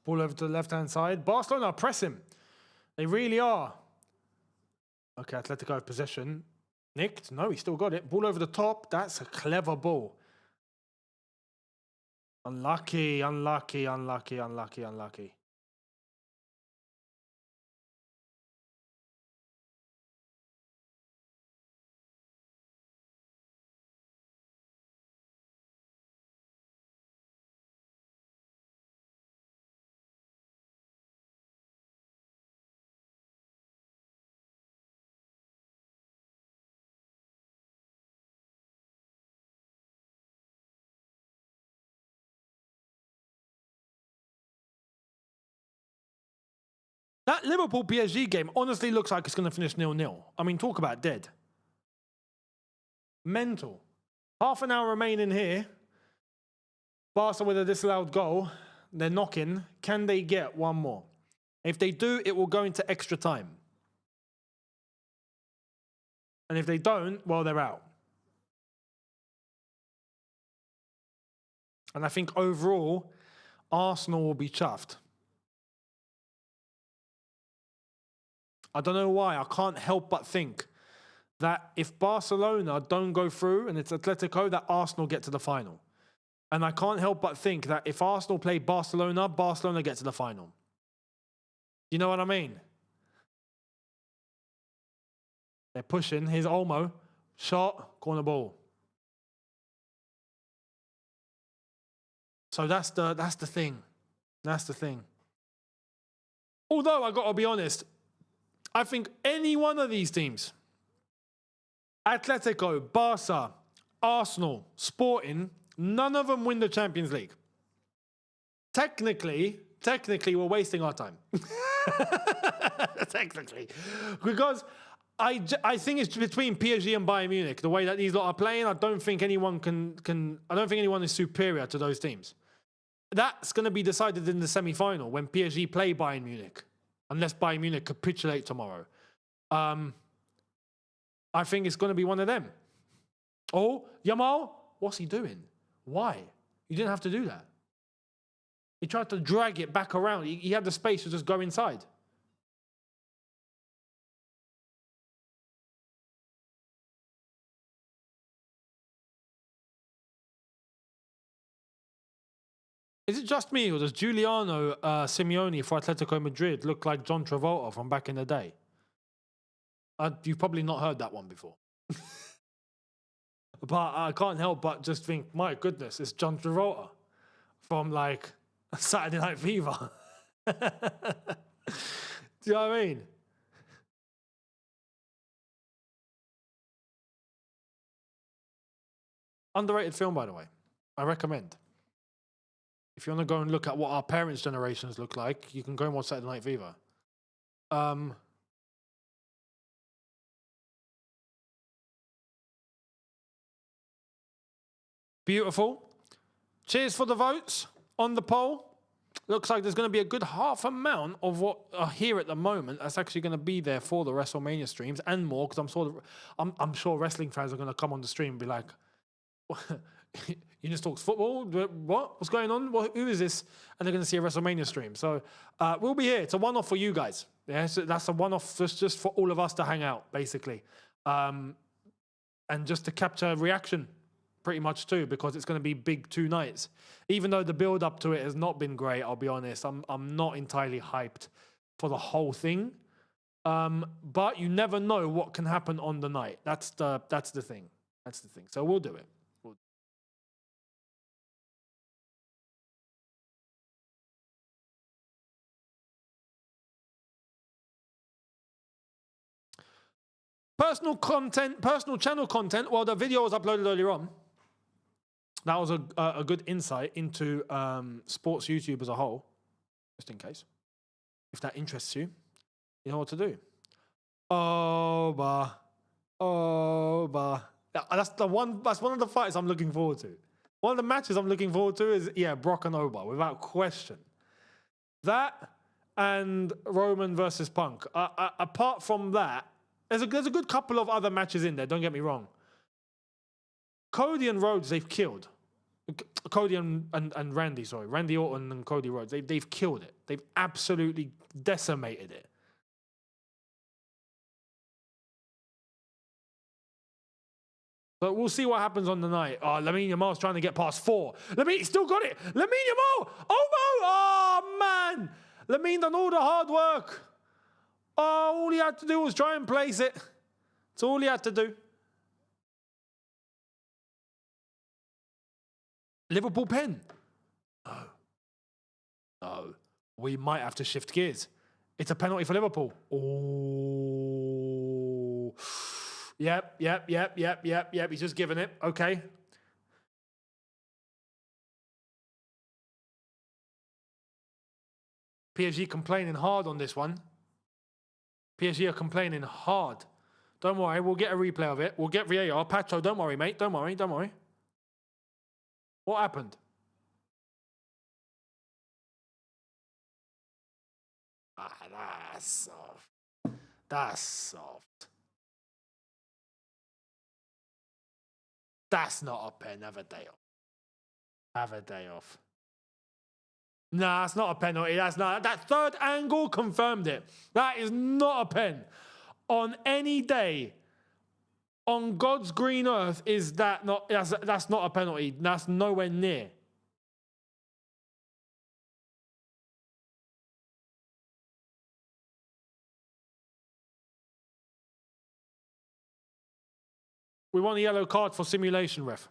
Ball over to the left-hand side. Barcelona are pressing. They really are. Okay, Atletico have possession. Nicked. No, he still got it. Ball over the top. That's a clever ball. Unlucky, unlucky, unlucky, unlucky, unlucky. That Liverpool PSG game honestly looks like it's going to finish 0-0. I mean, talk about dead. Mental. Half an hour remaining here. Barca with a disallowed goal. They're knocking. Can they get one more? If they do, it will go into extra time. And if they don't, well, they're out. And I think overall, Arsenal will be chuffed. I don't know why. I can't help but think that if Barcelona don't go through and it's Atletico, that Arsenal get to the final. And I can't help but think that if Arsenal play Barcelona, Barcelona get to the final. You know what I mean? They're pushing. Here's Olmo. Shot, corner ball. So that's the thing. That's the thing. Although, I got to be honest, I think any one of these teams, Atletico, Barca, Arsenal, Sporting, none of them win the Champions League. Technically, we're wasting our time. Technically. Because I think it's between PSG and Bayern Munich. The way that these lot are playing, I don't think anyone I don't think anyone is superior to those teams. That's going to be decided in the semi-final when PSG play Bayern Munich. Unless Bayern Munich capitulate tomorrow. I think it's going to be one of them. Oh, Yamal, what's he doing? Why? You didn't have to do that. He tried to drag it back around. He had the space to just go inside. Is it just me, or does Giuliano Simeone for Atletico Madrid look like John Travolta from back in the day? You've probably not heard that one before. But I can't help but just think, my goodness, it's John Travolta from like Saturday Night Fever. Do you know what I mean? Underrated film, by the way. I recommend. If you want to go and look at what our parents' generations look like, you can go and watch Saturday Night Fever. Beautiful. Cheers for the votes on the poll. Looks like there's going to be a good half amount of what are here at the moment that's actually going to be there for the WrestleMania streams and more, because I'm sure wrestling fans are going to come on the stream and be like, Younes Talks Football? What? What's going on? Who is this? And they're going to see a WrestleMania stream. So we'll be here. It's a one-off for you guys. Yeah, so that's a one-off just for all of us to hang out, basically. And just to capture reaction, pretty much too, because it's going to be big 2 nights. Even though the build-up to it has not been great, I'll be honest. I'm not entirely hyped for the whole thing. But you never know what can happen on the night. That's the thing. That's the thing. So we'll do it. Personal channel content. Well, the video was uploaded earlier on. That was a good insight into sports YouTube as a whole, just in case. If that interests you, you know what to do. That's one of the fights I'm looking forward to. One of the matches I'm looking forward to is, Brock and Oba, without question. That and Roman versus Punk. Apart from that, there's a good couple of other matches in there, don't get me wrong. Cody and Rhodes, they've killed. Cody and Randy, sorry. Randy Orton and Cody Rhodes, they've killed it. They've absolutely decimated it. But we'll see what happens on the night. Oh, Lamine Yamal's trying to get past 4. Lamine, still got it. Lamine Yamal. Oh, man. Lamine done all the hard work. Oh, all he had to do was try and place it. That's all he had to do. Liverpool pen. No. We might have to shift gears. It's a penalty for Liverpool. Oh. Yep. He's just given it. Okay. PSG complaining hard on this one. PSG are complaining hard. Don't worry, we'll get a replay of it. We'll get VAR. Pacho, don't worry, mate. Don't worry. What happened? That's soft. That's soft. That's not a pen. Have a day off. Have a day off. Nah, that's not a penalty. That's not. That third angle confirmed it. That is not a pen. On any day, On God's green earth, is that not? That's not a penalty. That's nowhere near. We want a yellow card for simulation, ref.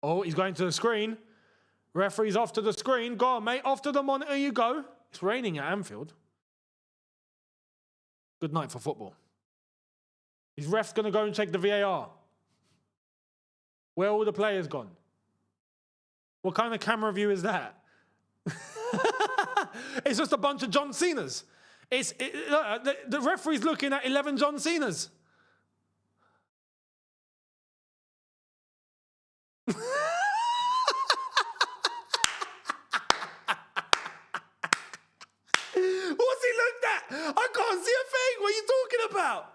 Oh, he's going to the screen. Referee's off to the screen. Go on, mate. Off to the monitor you go. It's raining at Anfield. Good night for football. His ref's going to go and check the VAR. Where are all the players gone? What kind of camera view is that? It's just a bunch of John Cenas. The referee's looking at 11 John Cenas. What's he looked at? I can't see a thing. What are you talking about?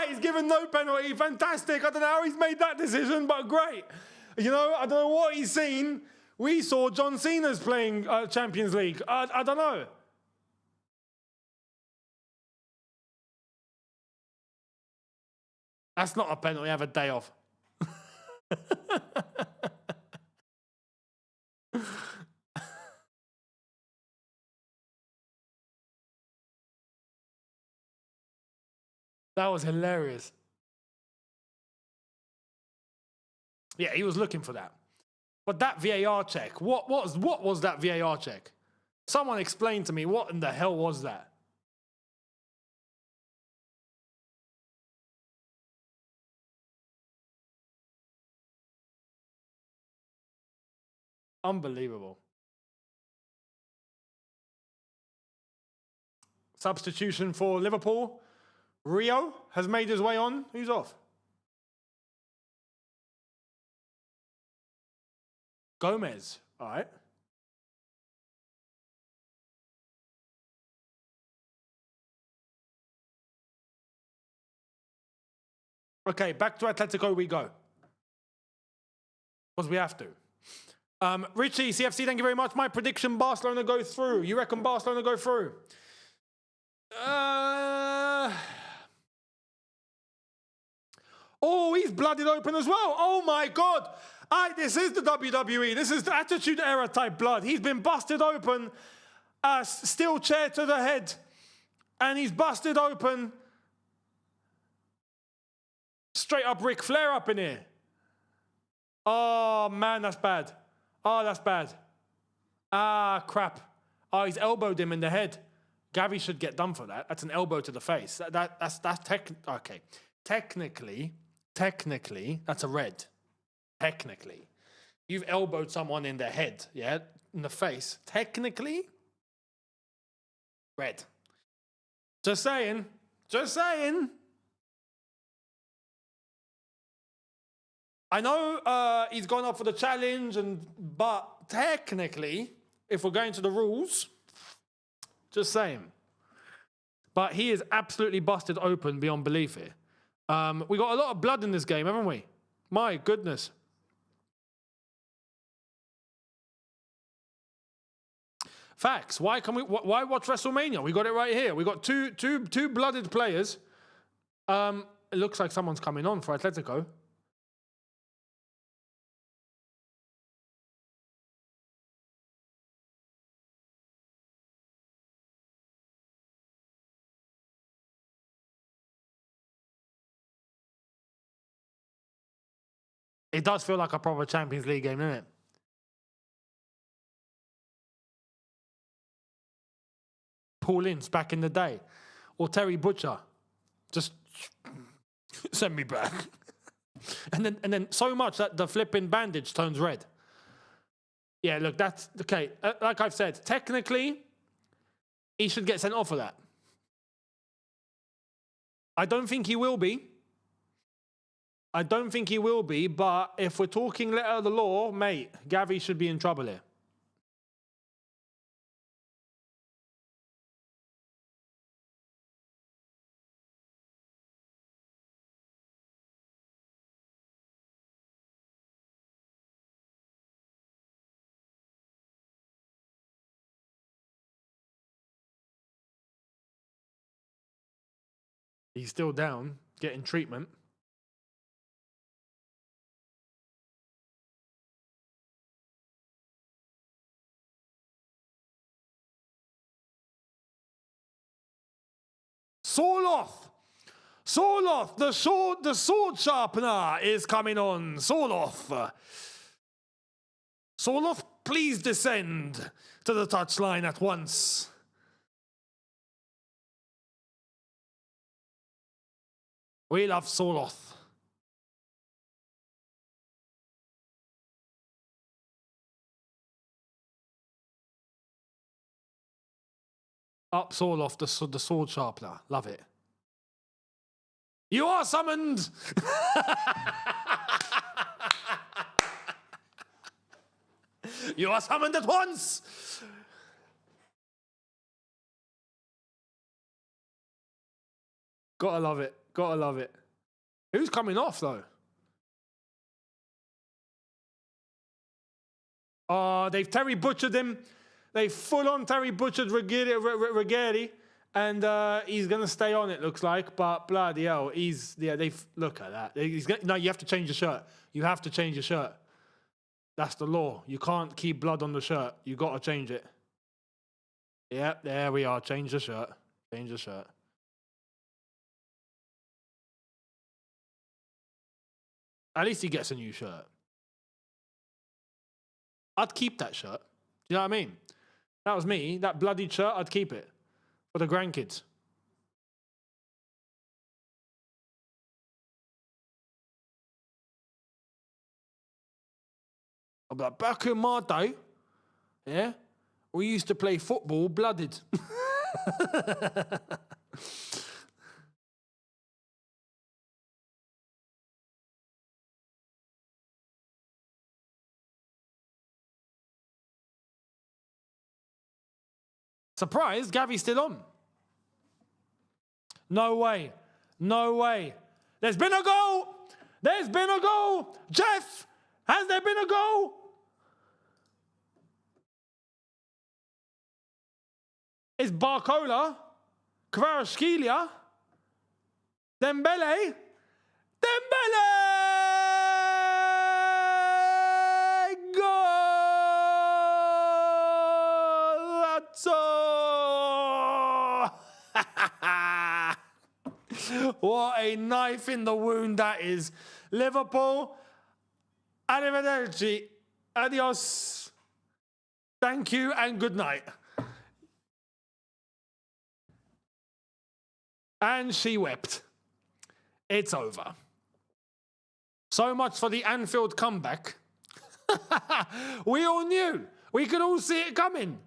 He's given no penalty. Fantastic. I don't know how he's made that decision, but great. You know, I don't know what he's seen. We saw John Cena's playing Champions League. I don't know. That's not a penalty. Have a day off. That was hilarious. Yeah, he was looking for that. But that VAR check, what was that VAR check? Someone explain to me, what in the hell was that? Unbelievable. Substitution for Liverpool. Rio has made his way on. Who's off? Gomez. All right. Okay, back to Atletico we go. Because we have to. Richie, CFC, thank you very much. My prediction, Barcelona go through. You reckon Barcelona go through? Oh, he's blooded open as well. Oh, my God. This is the WWE. This is the Attitude Era type blood. He's been busted open. Steel chair to the head. And he's busted open. Straight up Ric Flair up in here. Oh, man, that's bad. Oh, that's bad. Ah, crap. Oh, he's elbowed him in the head. Gavi should get done for that. That's an elbow to the face. That's okay. Technically, that's a red. Technically. You've elbowed someone in the head, yeah? In the face. Technically, red. Just saying. Just saying. I know he's gone up for the challenge, but technically, if we're going to the rules, just saying. But he is absolutely busted open beyond belief here. We got a lot of blood in this game, haven't we? My goodness. Facts. Why watch WrestleMania? We got it right here. We got two blooded players. It looks like someone's coming on for Atletico. It does feel like a proper Champions League game, doesn't it? Paul Ince back in the day. Or Terry Butcher. Just send me back. and then so much that the flipping bandage turns red. Yeah, look, that's... Okay, like I've said, technically, he should get sent off for that. I don't think he will be. I don't think he will be, but if we're talking letter of the law, mate, Gavi should be in trouble here. He's still down, getting treatment. Soloth, the sword sharpener is coming on. Soloth, please descend to the touchline at once. We love Soloth. Up Soloth, the sword sharpener. Love it. You are summoned! You are summoned at once! Gotta love it. Gotta love it. Who's coming off, though? They've Terry butchered him. They full-on Terry butchered Righetti. And he's going to stay on, it looks like. But bloody hell, look at that. No, you have to change your shirt. You have to change your shirt. That's the law. You can't keep blood on the shirt. You got to change it. Yep, there we are. Change the shirt. Change the shirt. At least he gets a new shirt. I'd keep that shirt. Do you know what I mean? That was me. That bloody shirt, I'd keep it. For the grandkids. But back in my day, yeah, we used to play football blooded. Surprise, Gavi's still on. No way. No way. There's been a goal. There's been a goal. Jeff, has there been a goal? It's Barcola, Kvaratskhelia, Dembele. Goal! That's all. What a knife in the wound that is. Liverpool, arrivederci, adios, thank you and good night. And she wept. It's over. So much for the Anfield comeback. We all knew. We could all see it coming.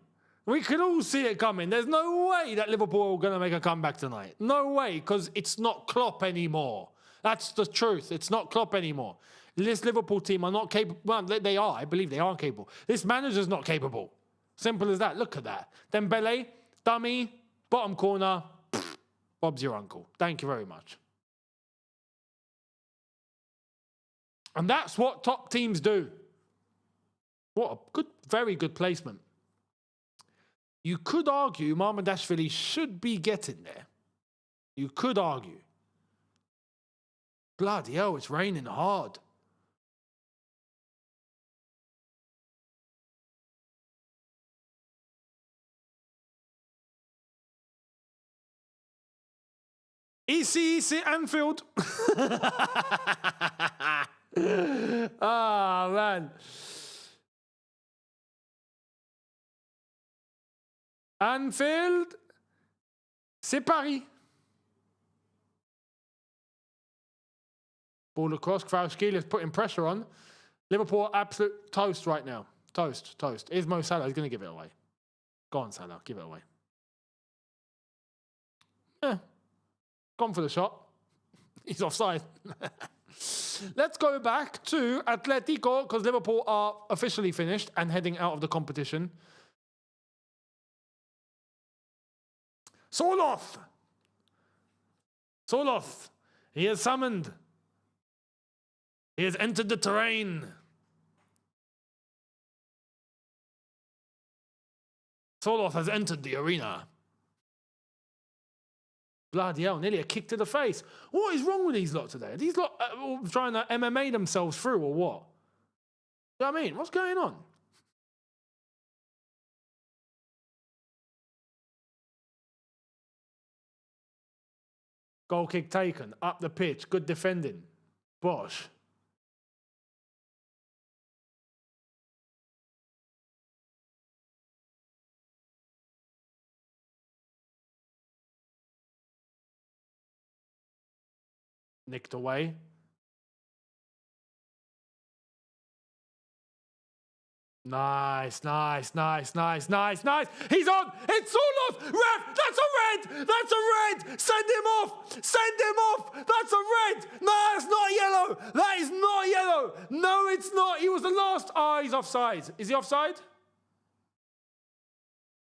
We could all see it coming. There's no way that Liverpool are going to make a comeback tonight. No way, because it's not Klopp anymore. That's the truth. It's not Klopp anymore. This Liverpool team are not capable. Well, they are. I believe they are capable. This manager's not capable. Simple as that. Look at that. Dembele, dummy, bottom corner. Bob's your uncle. Thank you very much. And that's what top teams do. What a good, very good placement. You could argue Mamardashvili should be getting there. You could argue. Bloody hell, it's raining hard. Easy, Anfield. Ah, man. Anfield, c'est Paris. Ball across, Kvaratskhelia putting pressure on. Liverpool absolute toast right now. Toast. Here's Mo Salah, he's going to give it away. Go on, Salah, give it away. Gone for the shot. He's offside. Let's go back to Atletico, because Liverpool are officially finished and heading out of the competition. Soloth. He is summoned. He has entered the terrain. Soloth has entered the arena. Bloody hell, nearly a kick to the face. What is wrong with these lot today? Are these lot trying to MMA themselves through or what? You know what I mean? What's going on? Goal kick taken, up the pitch, good defending. Bosh. Nicked away. Nice, nice, nice, nice, nice, nice. He's on. It's all off. Ref, that's a red. That's a red. Send him off. Send him off. That's a red. No, it's not yellow. That is not yellow. No, it's not. He was the last. Ah, he's offside. Is he offside?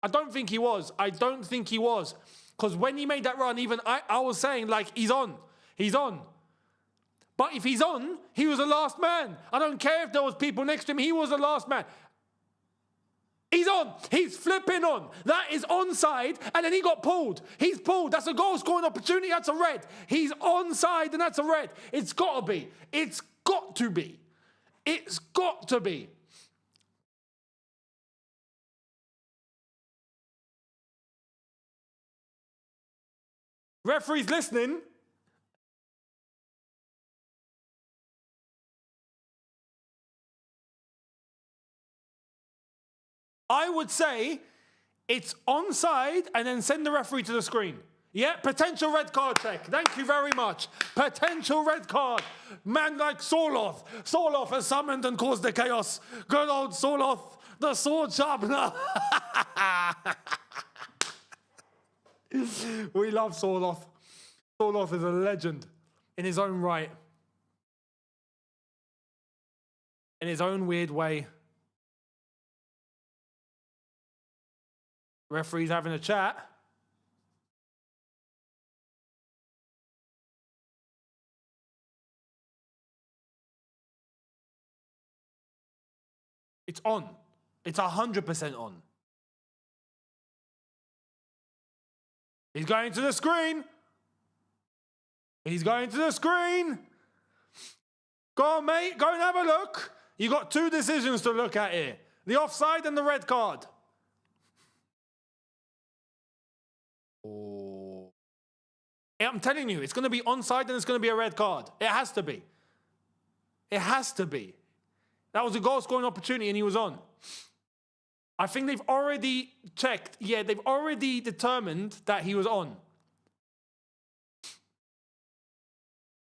I don't think he was. I don't think he was. Because when he made that run, even I was saying, like, he's on. He's on. But if he's on, he was the last man. I don't care if there was people next to him. He was the last man. He's on. He's flipping on. That is onside, and then he got pulled. He's pulled. That's a goal scoring opportunity. That's a red. He's onside, and that's a red. It's got to be. It's got to be. It's got to be. Referee's listening. I would say it's onside and then send the referee to the screen. Yeah, potential red card check. Thank you very much. Potential red card. Man like Soloth. Soloth has summoned and caused the chaos. Good old Soloth, the sword sharpener. We love Soloth. Soloth is a legend in his own right. In his own weird way. Referee's having a chat. It's on. It's 100% on. He's going to the screen. He's going to the screen. Go on, mate. Go and have a look. You got two decisions to look at here. The offside and the red card. Oh. Yeah, I'm telling you, it's going to be onside and it's going to be a red card. It has to be. It has to be. That was a goal-scoring opportunity and he was on. I think they've already checked. Yeah, they've already determined that he was on.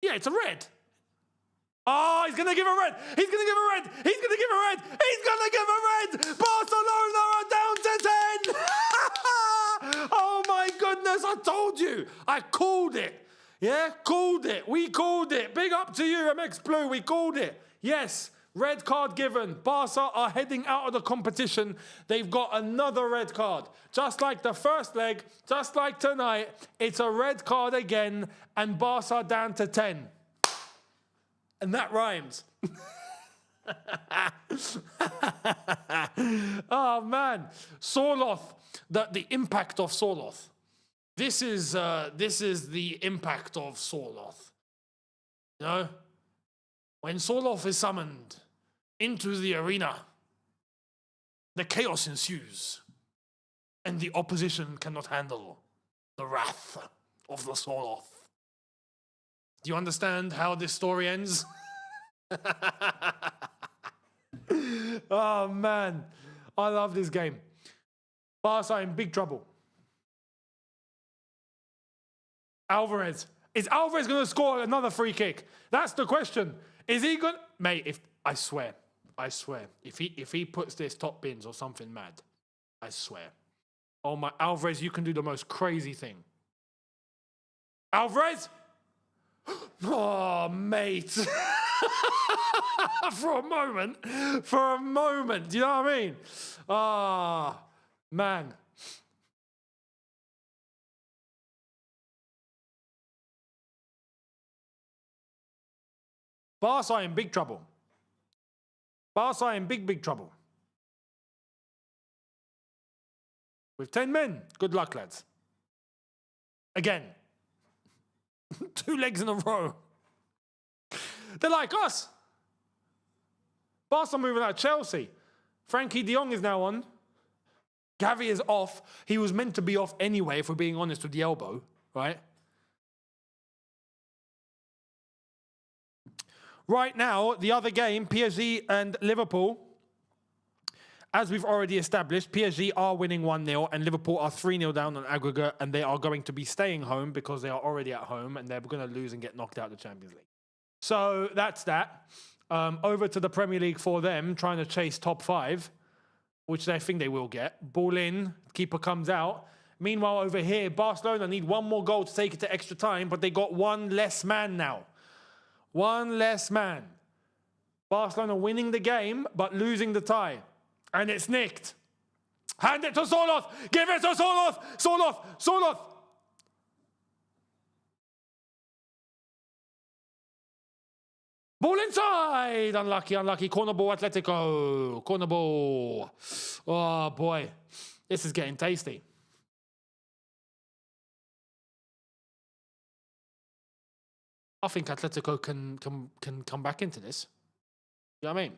Yeah, it's a red. Oh, he's going to give a red. He's going to give a red. He's going to give a red. He's going to give a red. Barcelona are down to 10. Oh, my goodness. I told you. I called it. Yeah, called it. We called it. Big up to you, MX Blue. We called it. Yes, red card given. Barca are heading out of the competition. They've got another red card. Just like the first leg, just like tonight, it's a red card again, and Barca down to 10. And that rhymes. Oh, man. Soloth, the impact of Soloth. This is the impact of Soloth. You know? When Soloth is summoned into the arena, the chaos ensues, and the opposition cannot handle the wrath of the Soloth. Do you understand how this story ends? Oh, man. I love this game. Barca in big trouble. Alvarez. Is Alvarez going to score another free kick? That's the question. Is he going to... Mate, I swear. If he puts this top bins or something mad, I swear. Oh, my... Alvarez, you can do the most crazy thing. Alvarez? Oh, mate. For a moment. Do you know what I mean? Ah, man. Barca in big trouble. Barca in big trouble. With 10 men. Good luck, lads. Again. 2 legs in a row. They're like us. Barca moving out of Chelsea. Frankie de Jong is now on. Gavi is off. He was meant to be off anyway, if we're being honest, with the elbow, right? Right now, the other game, PSG and Liverpool, as we've already established, PSG are winning 1-0 and Liverpool are 3-0 down on aggregate, and they are going to be staying home because they are already at home and they're going to lose and get knocked out of the Champions League. So that's that. Over to the Premier League for them, trying to chase top 5, which I think they will get. Ball in, keeper comes out. Meanwhile, over here, Barcelona need 1 more goal to take it to extra time, but they got 1 less man now. 1 less man. Barcelona winning the game, but losing the tie. And it's nicked. Hand it to Soloth. Give it to Soloth. Soloth. Ball inside. Unlucky. Corner ball, Atletico. Corner ball. Oh, boy. This is getting tasty. I think Atletico can come back into this. You know what I mean?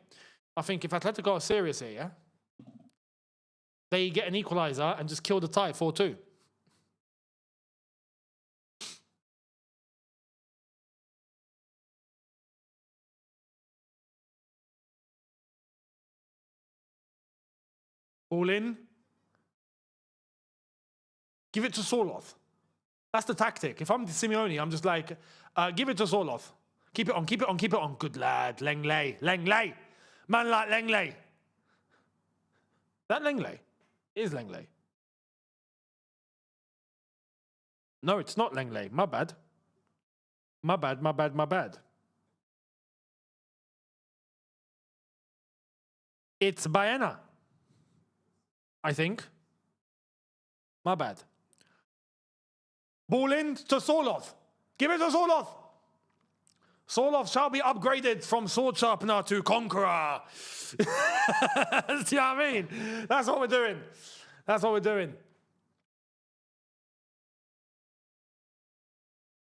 I think if Atletico are serious here, yeah, they get an equaliser and just kill the tie 4-2. All in. Give it to Soloth. That's the tactic. If I'm Simeone, I'm just like, give it to Soloth. Keep it on. Good lad. Lenglet. Man like Lenglet. That Lenglet? It is Lenglet. No, it's not Lenglet. My bad. It's Baena, I think. My bad. Ball in to Soloth. Give it to Soloth. Soloth shall be upgraded from sword sharpener to conqueror. Do you know what I mean? That's what we're doing.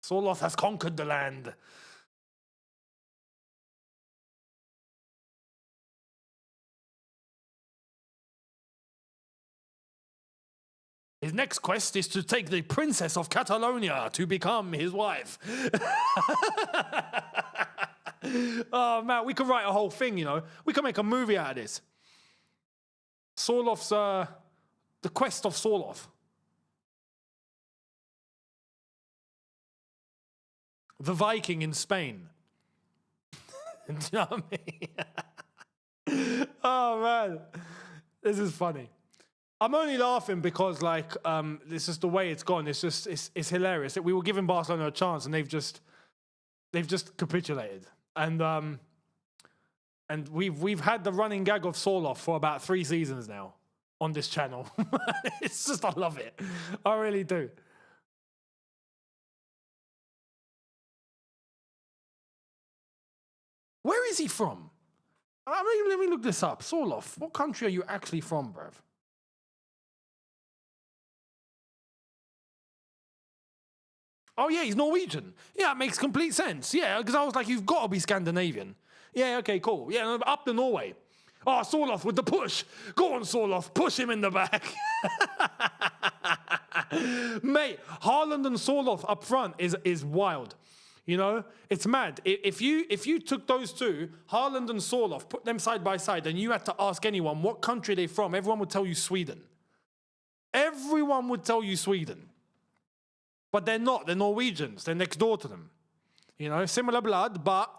Soloth has conquered the land. His next quest is to take the Princess of Catalonia to become his wife. Oh, man, we could write a whole thing, you know. We could make a movie out of this. Soloth's, the quest of Soloth. The Viking in Spain. Do you know what I mean? Oh, man. This is funny. I'm only laughing because, like, this is the way it's gone. It's just, it's hilarious. We were giving Barcelona a chance, and they've just capitulated. And we've had the running gag of Soloth for about 3 seasons now on this channel. It's just, I love it. I really do. Where is he from? Let me look this up. Soloth, what country are you actually from, bruv? Oh, yeah, he's Norwegian. Yeah, it makes complete sense. Yeah, because I was like, you've got to be Scandinavian. Yeah, okay, cool. Yeah, up to Norway. Oh, Soloth with the push. Go on, Soloth. Push him in the back. Mate, Haaland and Soloth up front is wild. You know, it's mad. If you took those two, Haaland and Soloth, put them side by side, and you had to ask anyone what country they're from, everyone would tell you Sweden. Everyone would tell you Sweden. But they're not. They're Norwegians. They're next door to them. You know, similar blood, but,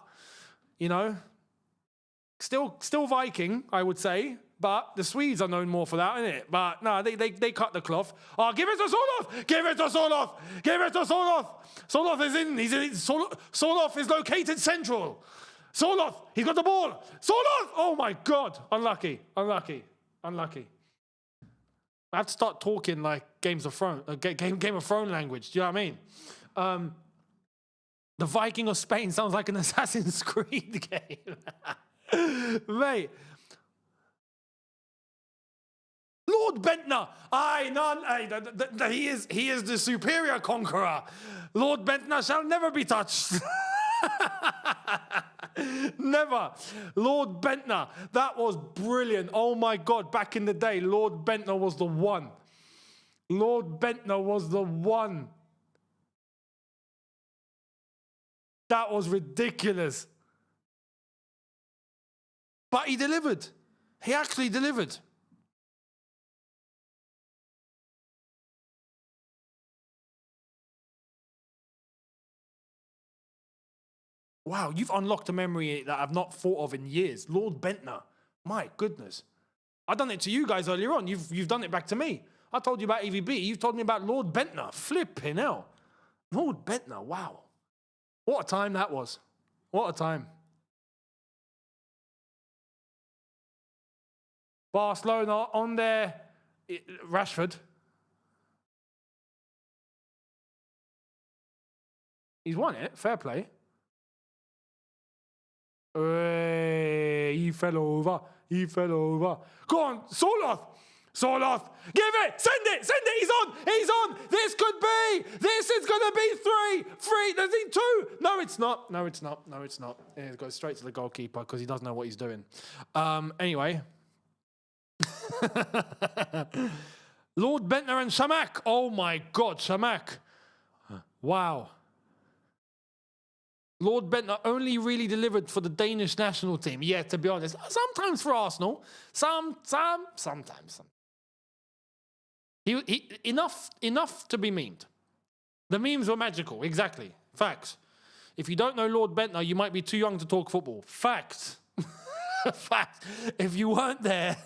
you know, still Viking, I would say. But the Swedes are known more for that, isn't it? But no, they cut the cloth. Oh, give it to Soloth! Give it to Soloth! Give it to Soloth! Soloth is in. Soloth is located central. Soloth, he's got the ball. Soloth! Oh my God! Unlucky. I have to start talking like Game of Thrones language. Do you know what I mean? The Viking of Spain sounds like an Assassin's Creed game. Mate. Lord Bentner. Aye, none. Aye, he is the superior conqueror. Lord Bentner shall never be touched. Never. Lord Bentner. That was brilliant. Oh my God. Back in the day, Lord Bentner was the one. Lord Bentner was the one. That was ridiculous. But he delivered. He actually delivered. Wow, you've unlocked a memory that I've not thought of in years. Lord Bentner. My goodness. I've done it to you guys earlier on. You've done it back to me. I told you about EVB. You've told me about Lord Bentner. Flipping hell. Lord Bentner, wow. What a time that was. What a time. Barcelona on there. Rashford. He's won it. Fair play. He fell over. He fell over. Go on, Soloth. Soloth. Give it. Send it. Send it. He's on. He's on. This could be. This is going to be three. There's two. No, it's not. No, it's not. No, it's not. It goes straight to the goalkeeper because he doesn't know what he's doing. Anyway. Lord Bentner and Shamak. Oh my God, Shamak. Wow. Lord Bentner only really delivered for the Danish national team. Yeah, to be honest. Sometimes for Arsenal. Sometimes. He enough to be memed. The memes were magical. Exactly. Facts. If you don't know Lord Bentner, you might be too young to talk football. Facts. Facts. If you weren't there,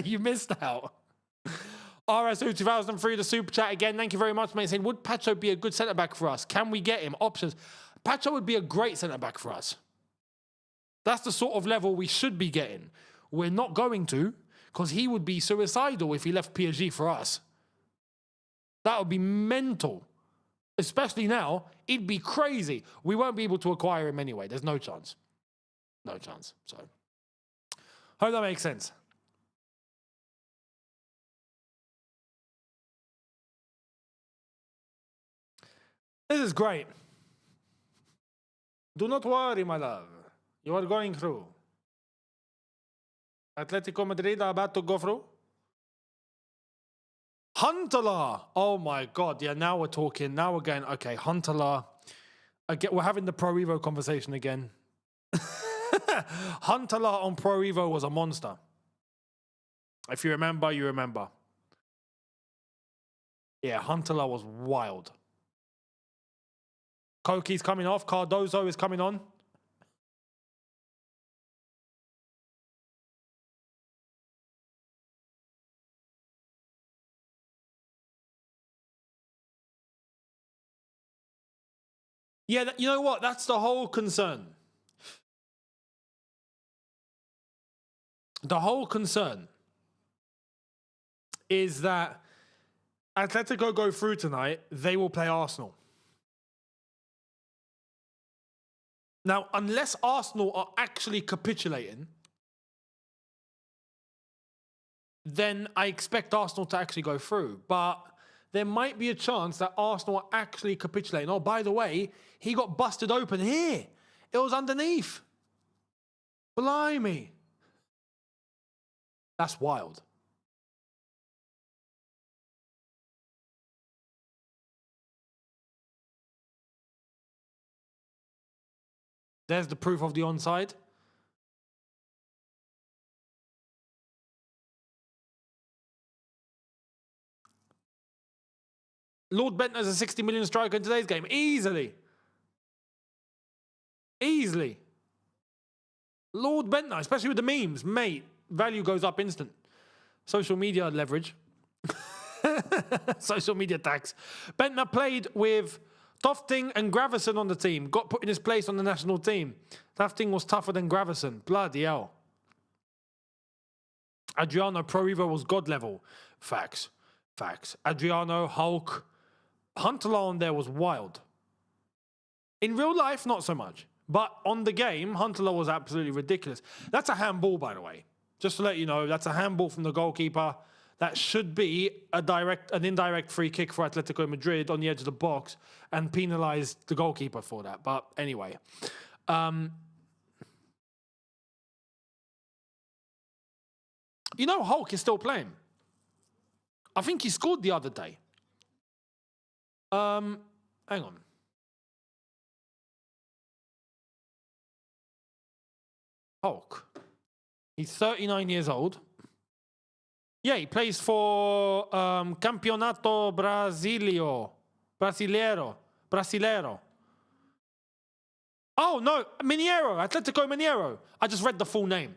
you missed out. RSO 2003, the super chat again. Thank you very much, mate. Saying, would Pacho be a good centre-back for us? Can we get him? Options. Pacho would be a great centre-back for us. That's the sort of level we should be getting. We're not going to, because he would be suicidal if he left PSG for us. That would be mental. Especially now, it'd be crazy. We won't be able to acquire him anyway. There's no chance. No chance. So, hope that makes sense. This is great. Do not worry, my love. You are going through. Atletico Madrid are about to go through. Huntelaar. Oh my God. Yeah, now we're talking. Now we're going, okay, Huntelaar. We're having the Pro Evo conversation again. Huntelaar on Pro Evo was a monster. If you remember, you remember. Yeah, Huntelaar was wild. Koki's coming off. Cardozo is coming on. Yeah, you know what? That's the whole concern. The whole concern is that Atletico go through tonight, they will play Arsenal. Now, unless Arsenal are actually capitulating, then I expect Arsenal to actually go through. But there might be a chance that Arsenal are actually capitulating. Oh, by the way, he got busted open here. It was underneath. Blimey. That's wild. There's the proof of the onside. Lord Bentner's a 60 million striker in today's game. Easily. Easily. Lord Bentner, especially with the memes, mate, value goes up instant. Social media leverage. Social media tax. Bentner played with Tofting and Gravesen on the team. Got put in his place on the national team. Tofting was tougher than Gravesen. Bloody hell. Adriano Pro Evo was god level. Facts. Facts. Adriano, Hulk. Huntelaar on there was wild. In real life, not so much. But on the game, Huntelaar was absolutely ridiculous. That's a handball, by the way. Just to let you know, that's a handball from the goalkeeper. that should be an indirect free kick for Atletico Madrid on the edge of the box and penalise the goalkeeper for that. But anyway. You know Hulk is still playing. I think he scored the other day. Hang on. Hulk. He's 39 years old. Yeah, he plays for Campeonato Brasileiro. Oh, no, Mineiro, Atletico Mineiro. I just read the full name.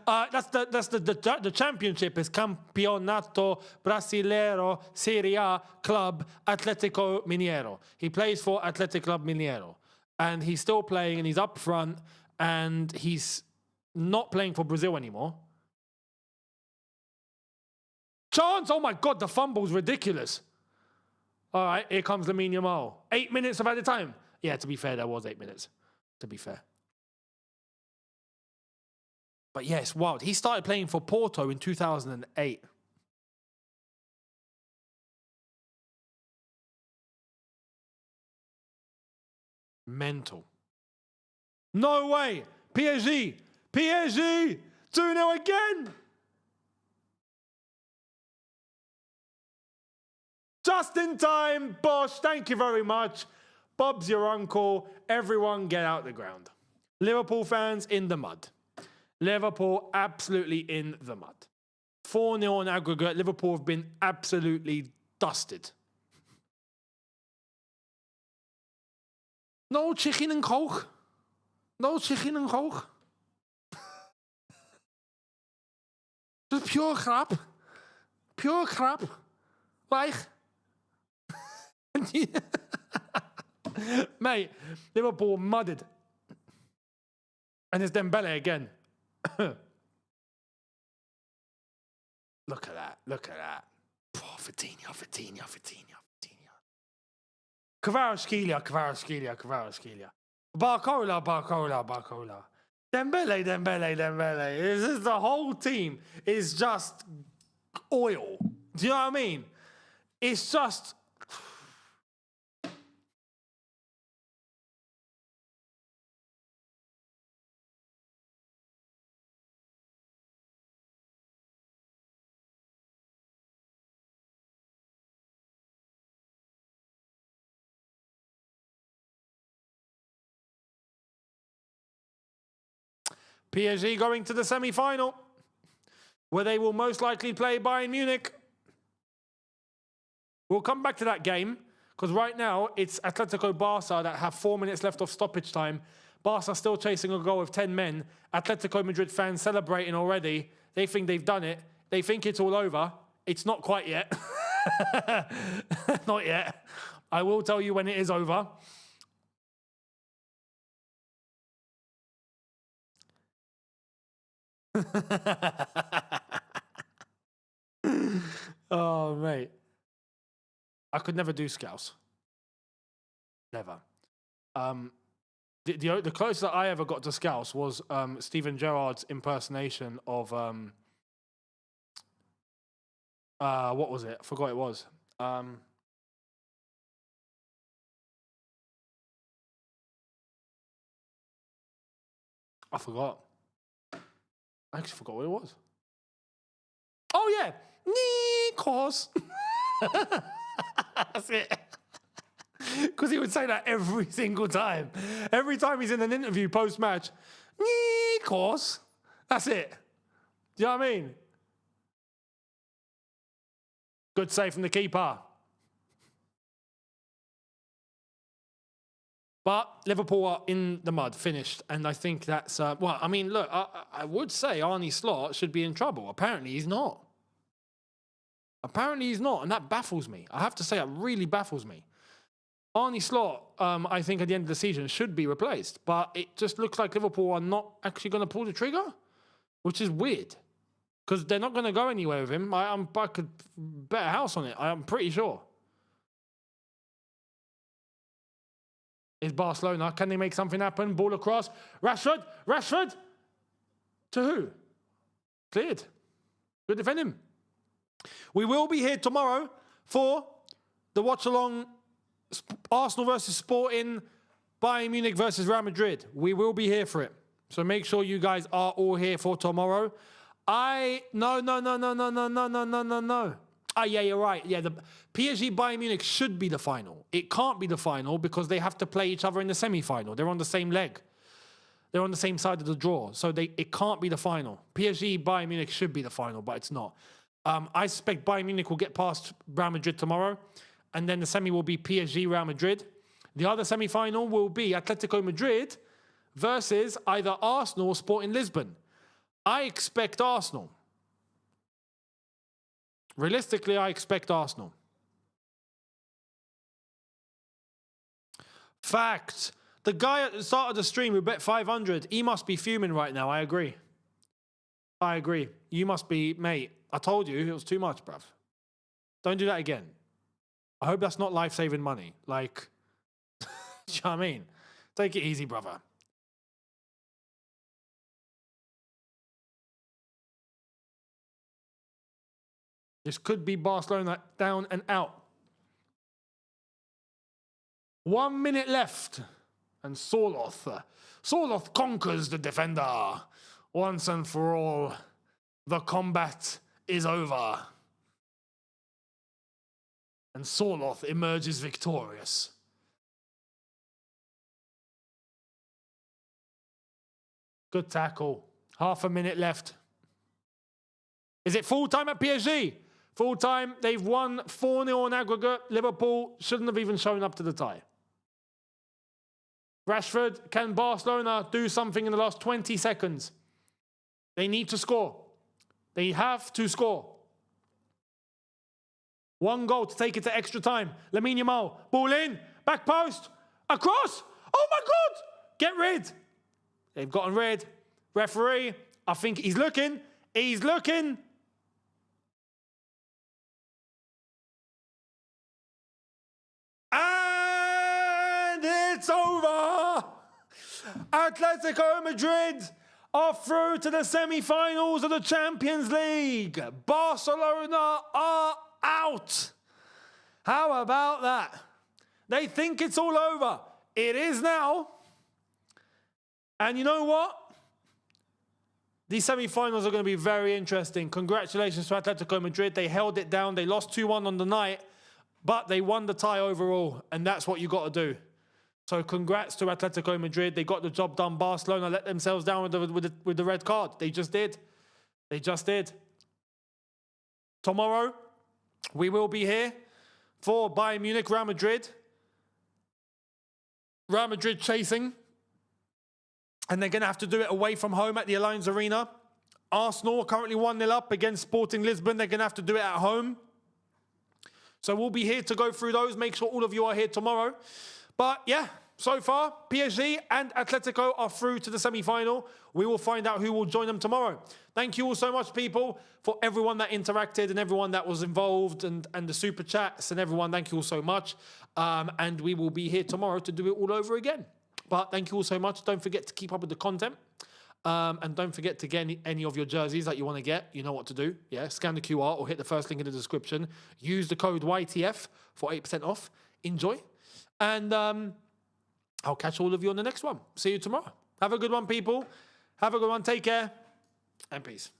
That's the championship is Campeonato Brasileiro Serie A Club Atletico Mineiro. He plays for Athletic Club Mineiro. And he's still playing, and he's up front, and he's not playing for Brazil anymore. Chance! Oh my God, the fumble's ridiculous. All right, here comes Lamine Yamal. 8 minutes of added time. Yeah, to be fair, there was 8 minutes. To be fair. But yeah, it's wild. He started playing for Porto in 2008. Mental. No way. PSG. 2-0 again. Just in time, Bosch. Thank you very much. Bob's your uncle. Everyone get out the ground. Liverpool fans in the mud. Liverpool absolutely in the mud. 4-0 on aggregate. Liverpool have been absolutely dusted. No chicken and coke. No chicken and coke. Just pure crap. Pure crap. Like. Mate, Liverpool mudded. And it's Dembele again. Look at that. Look at that. Oh, Vitinha. Kvaratskhelia. Barcola. Dembele. It's just the whole team is just oil. Do you know what I mean? It's just... PSG going to the semi-final, where they will most likely play Bayern Munich. We'll come back to that game, because right now it's Atletico Barca that have 4 minutes left of stoppage time. Barca still chasing a goal of 10 men. Atletico Madrid fans celebrating already. They think they've done it. They think it's all over. It's not quite yet. Not yet. I will tell you when it is over. Oh, mate. I could never do Scouse. Never. The closest that I ever got to Scouse was Steven Gerrard's impersonation of what was it? I forgot it was. I forgot. I actually forgot what it was. Oh, yeah. Nikos. That's it. Because he would say that every single time. Every time he's in an interview post-match. Nikos. That's it. Do you know what I mean? Good save from the keeper. But Liverpool are in the mud, finished. And I think that's... well, I mean, look, I would say Arne Slot should be in trouble. Apparently he's not. And that baffles me. I have to say, that really baffles me. Arne Slot, I think at the end of the season, should be replaced. But it just looks like Liverpool are not actually going to pull the trigger, which is weird. Because they're not going to go anywhere with him. I could bet a house on it. I'm pretty sure. Is Barcelona. Can they make something happen? Ball across. Rashford. To who? Cleared. Go defend him. We will be here tomorrow for the Watchalong Arsenal versus Sporting, Bayern Munich versus Real Madrid. We will be here for it. So make sure you guys are all here for tomorrow. No. Oh, yeah, you're right. Yeah, the PSG Bayern Munich should be the final. It can't be the final because they have to play each other in the semi-final. They're on the same leg. They're on the same side of the draw. So it can't be the final. PSG Bayern Munich should be the final, but it's not. I suspect Bayern Munich will get past Real Madrid tomorrow. And then the semi will be PSG Real Madrid. The other semi-final will be Atletico Madrid versus either Arsenal or Sporting Lisbon. I expect Arsenal. Realistically, I expect Arsenal. Fact. The guy at the start of the stream who bet 500, he must be fuming right now. I agree. You must be, mate. I told you it was too much, bruv. Don't do that again. I hope that's not life-saving money. Like, do you know what I mean? Take it easy, brother. This could be Barcelona down and out. 1 minute left. And Sorloth conquers the defender. Once and for all, the combat is over. And Sorloth emerges victorious. Good tackle. Half a minute left. Is it full time at PSG? Full time. They've won 4-0 on aggregate. Liverpool shouldn't have even shown up to the tie. Rashford, can Barcelona do something in the last 20 seconds? They need to score. They have to score. 1 goal to take it to extra time. Lamine Yamal, ball in, back post, across. Oh my God! Get rid. They've gotten rid. Referee, I think he's looking. He's looking. And it's over. Atletico Madrid are through to the semi-finals of the Champions League. Barcelona are out. How about that? They think it's all over. It is now. And you know what? These semi-finals are going to be very interesting. Congratulations to Atletico Madrid. They held it down. They lost 2-1 on the night, but they won the tie overall, and that's what you got to do. So congrats to Atletico Madrid. They got the job done. Barcelona let themselves down with the red card. They just did. They just did. Tomorrow, we will be here for Bayern Munich, Real Madrid. Real Madrid chasing. And they're going to have to do it away from home at the Allianz Arena. Arsenal are currently 1-0 up against Sporting Lisbon. They're going to have to do it at home. So we'll be here to go through those. Make sure all of you are here tomorrow. But yeah, so far, PSG and Atletico are through to the semi-final. We will find out who will join them tomorrow. Thank you all so much, people, for everyone that interacted and everyone that was involved and the super chats and everyone. Thank you all so much. And we will be here tomorrow to do it all over again. But thank you all so much. Don't forget to keep up with the content. And don't forget to get any of your jerseys that you want to get. You know what to do. Yeah, scan the QR or hit the first link in the description. Use the code YTF for 8% off. Enjoy. And I'll catch all of you on the next one. See you tomorrow. Have a good one, people. Have a good one. Take care. And peace.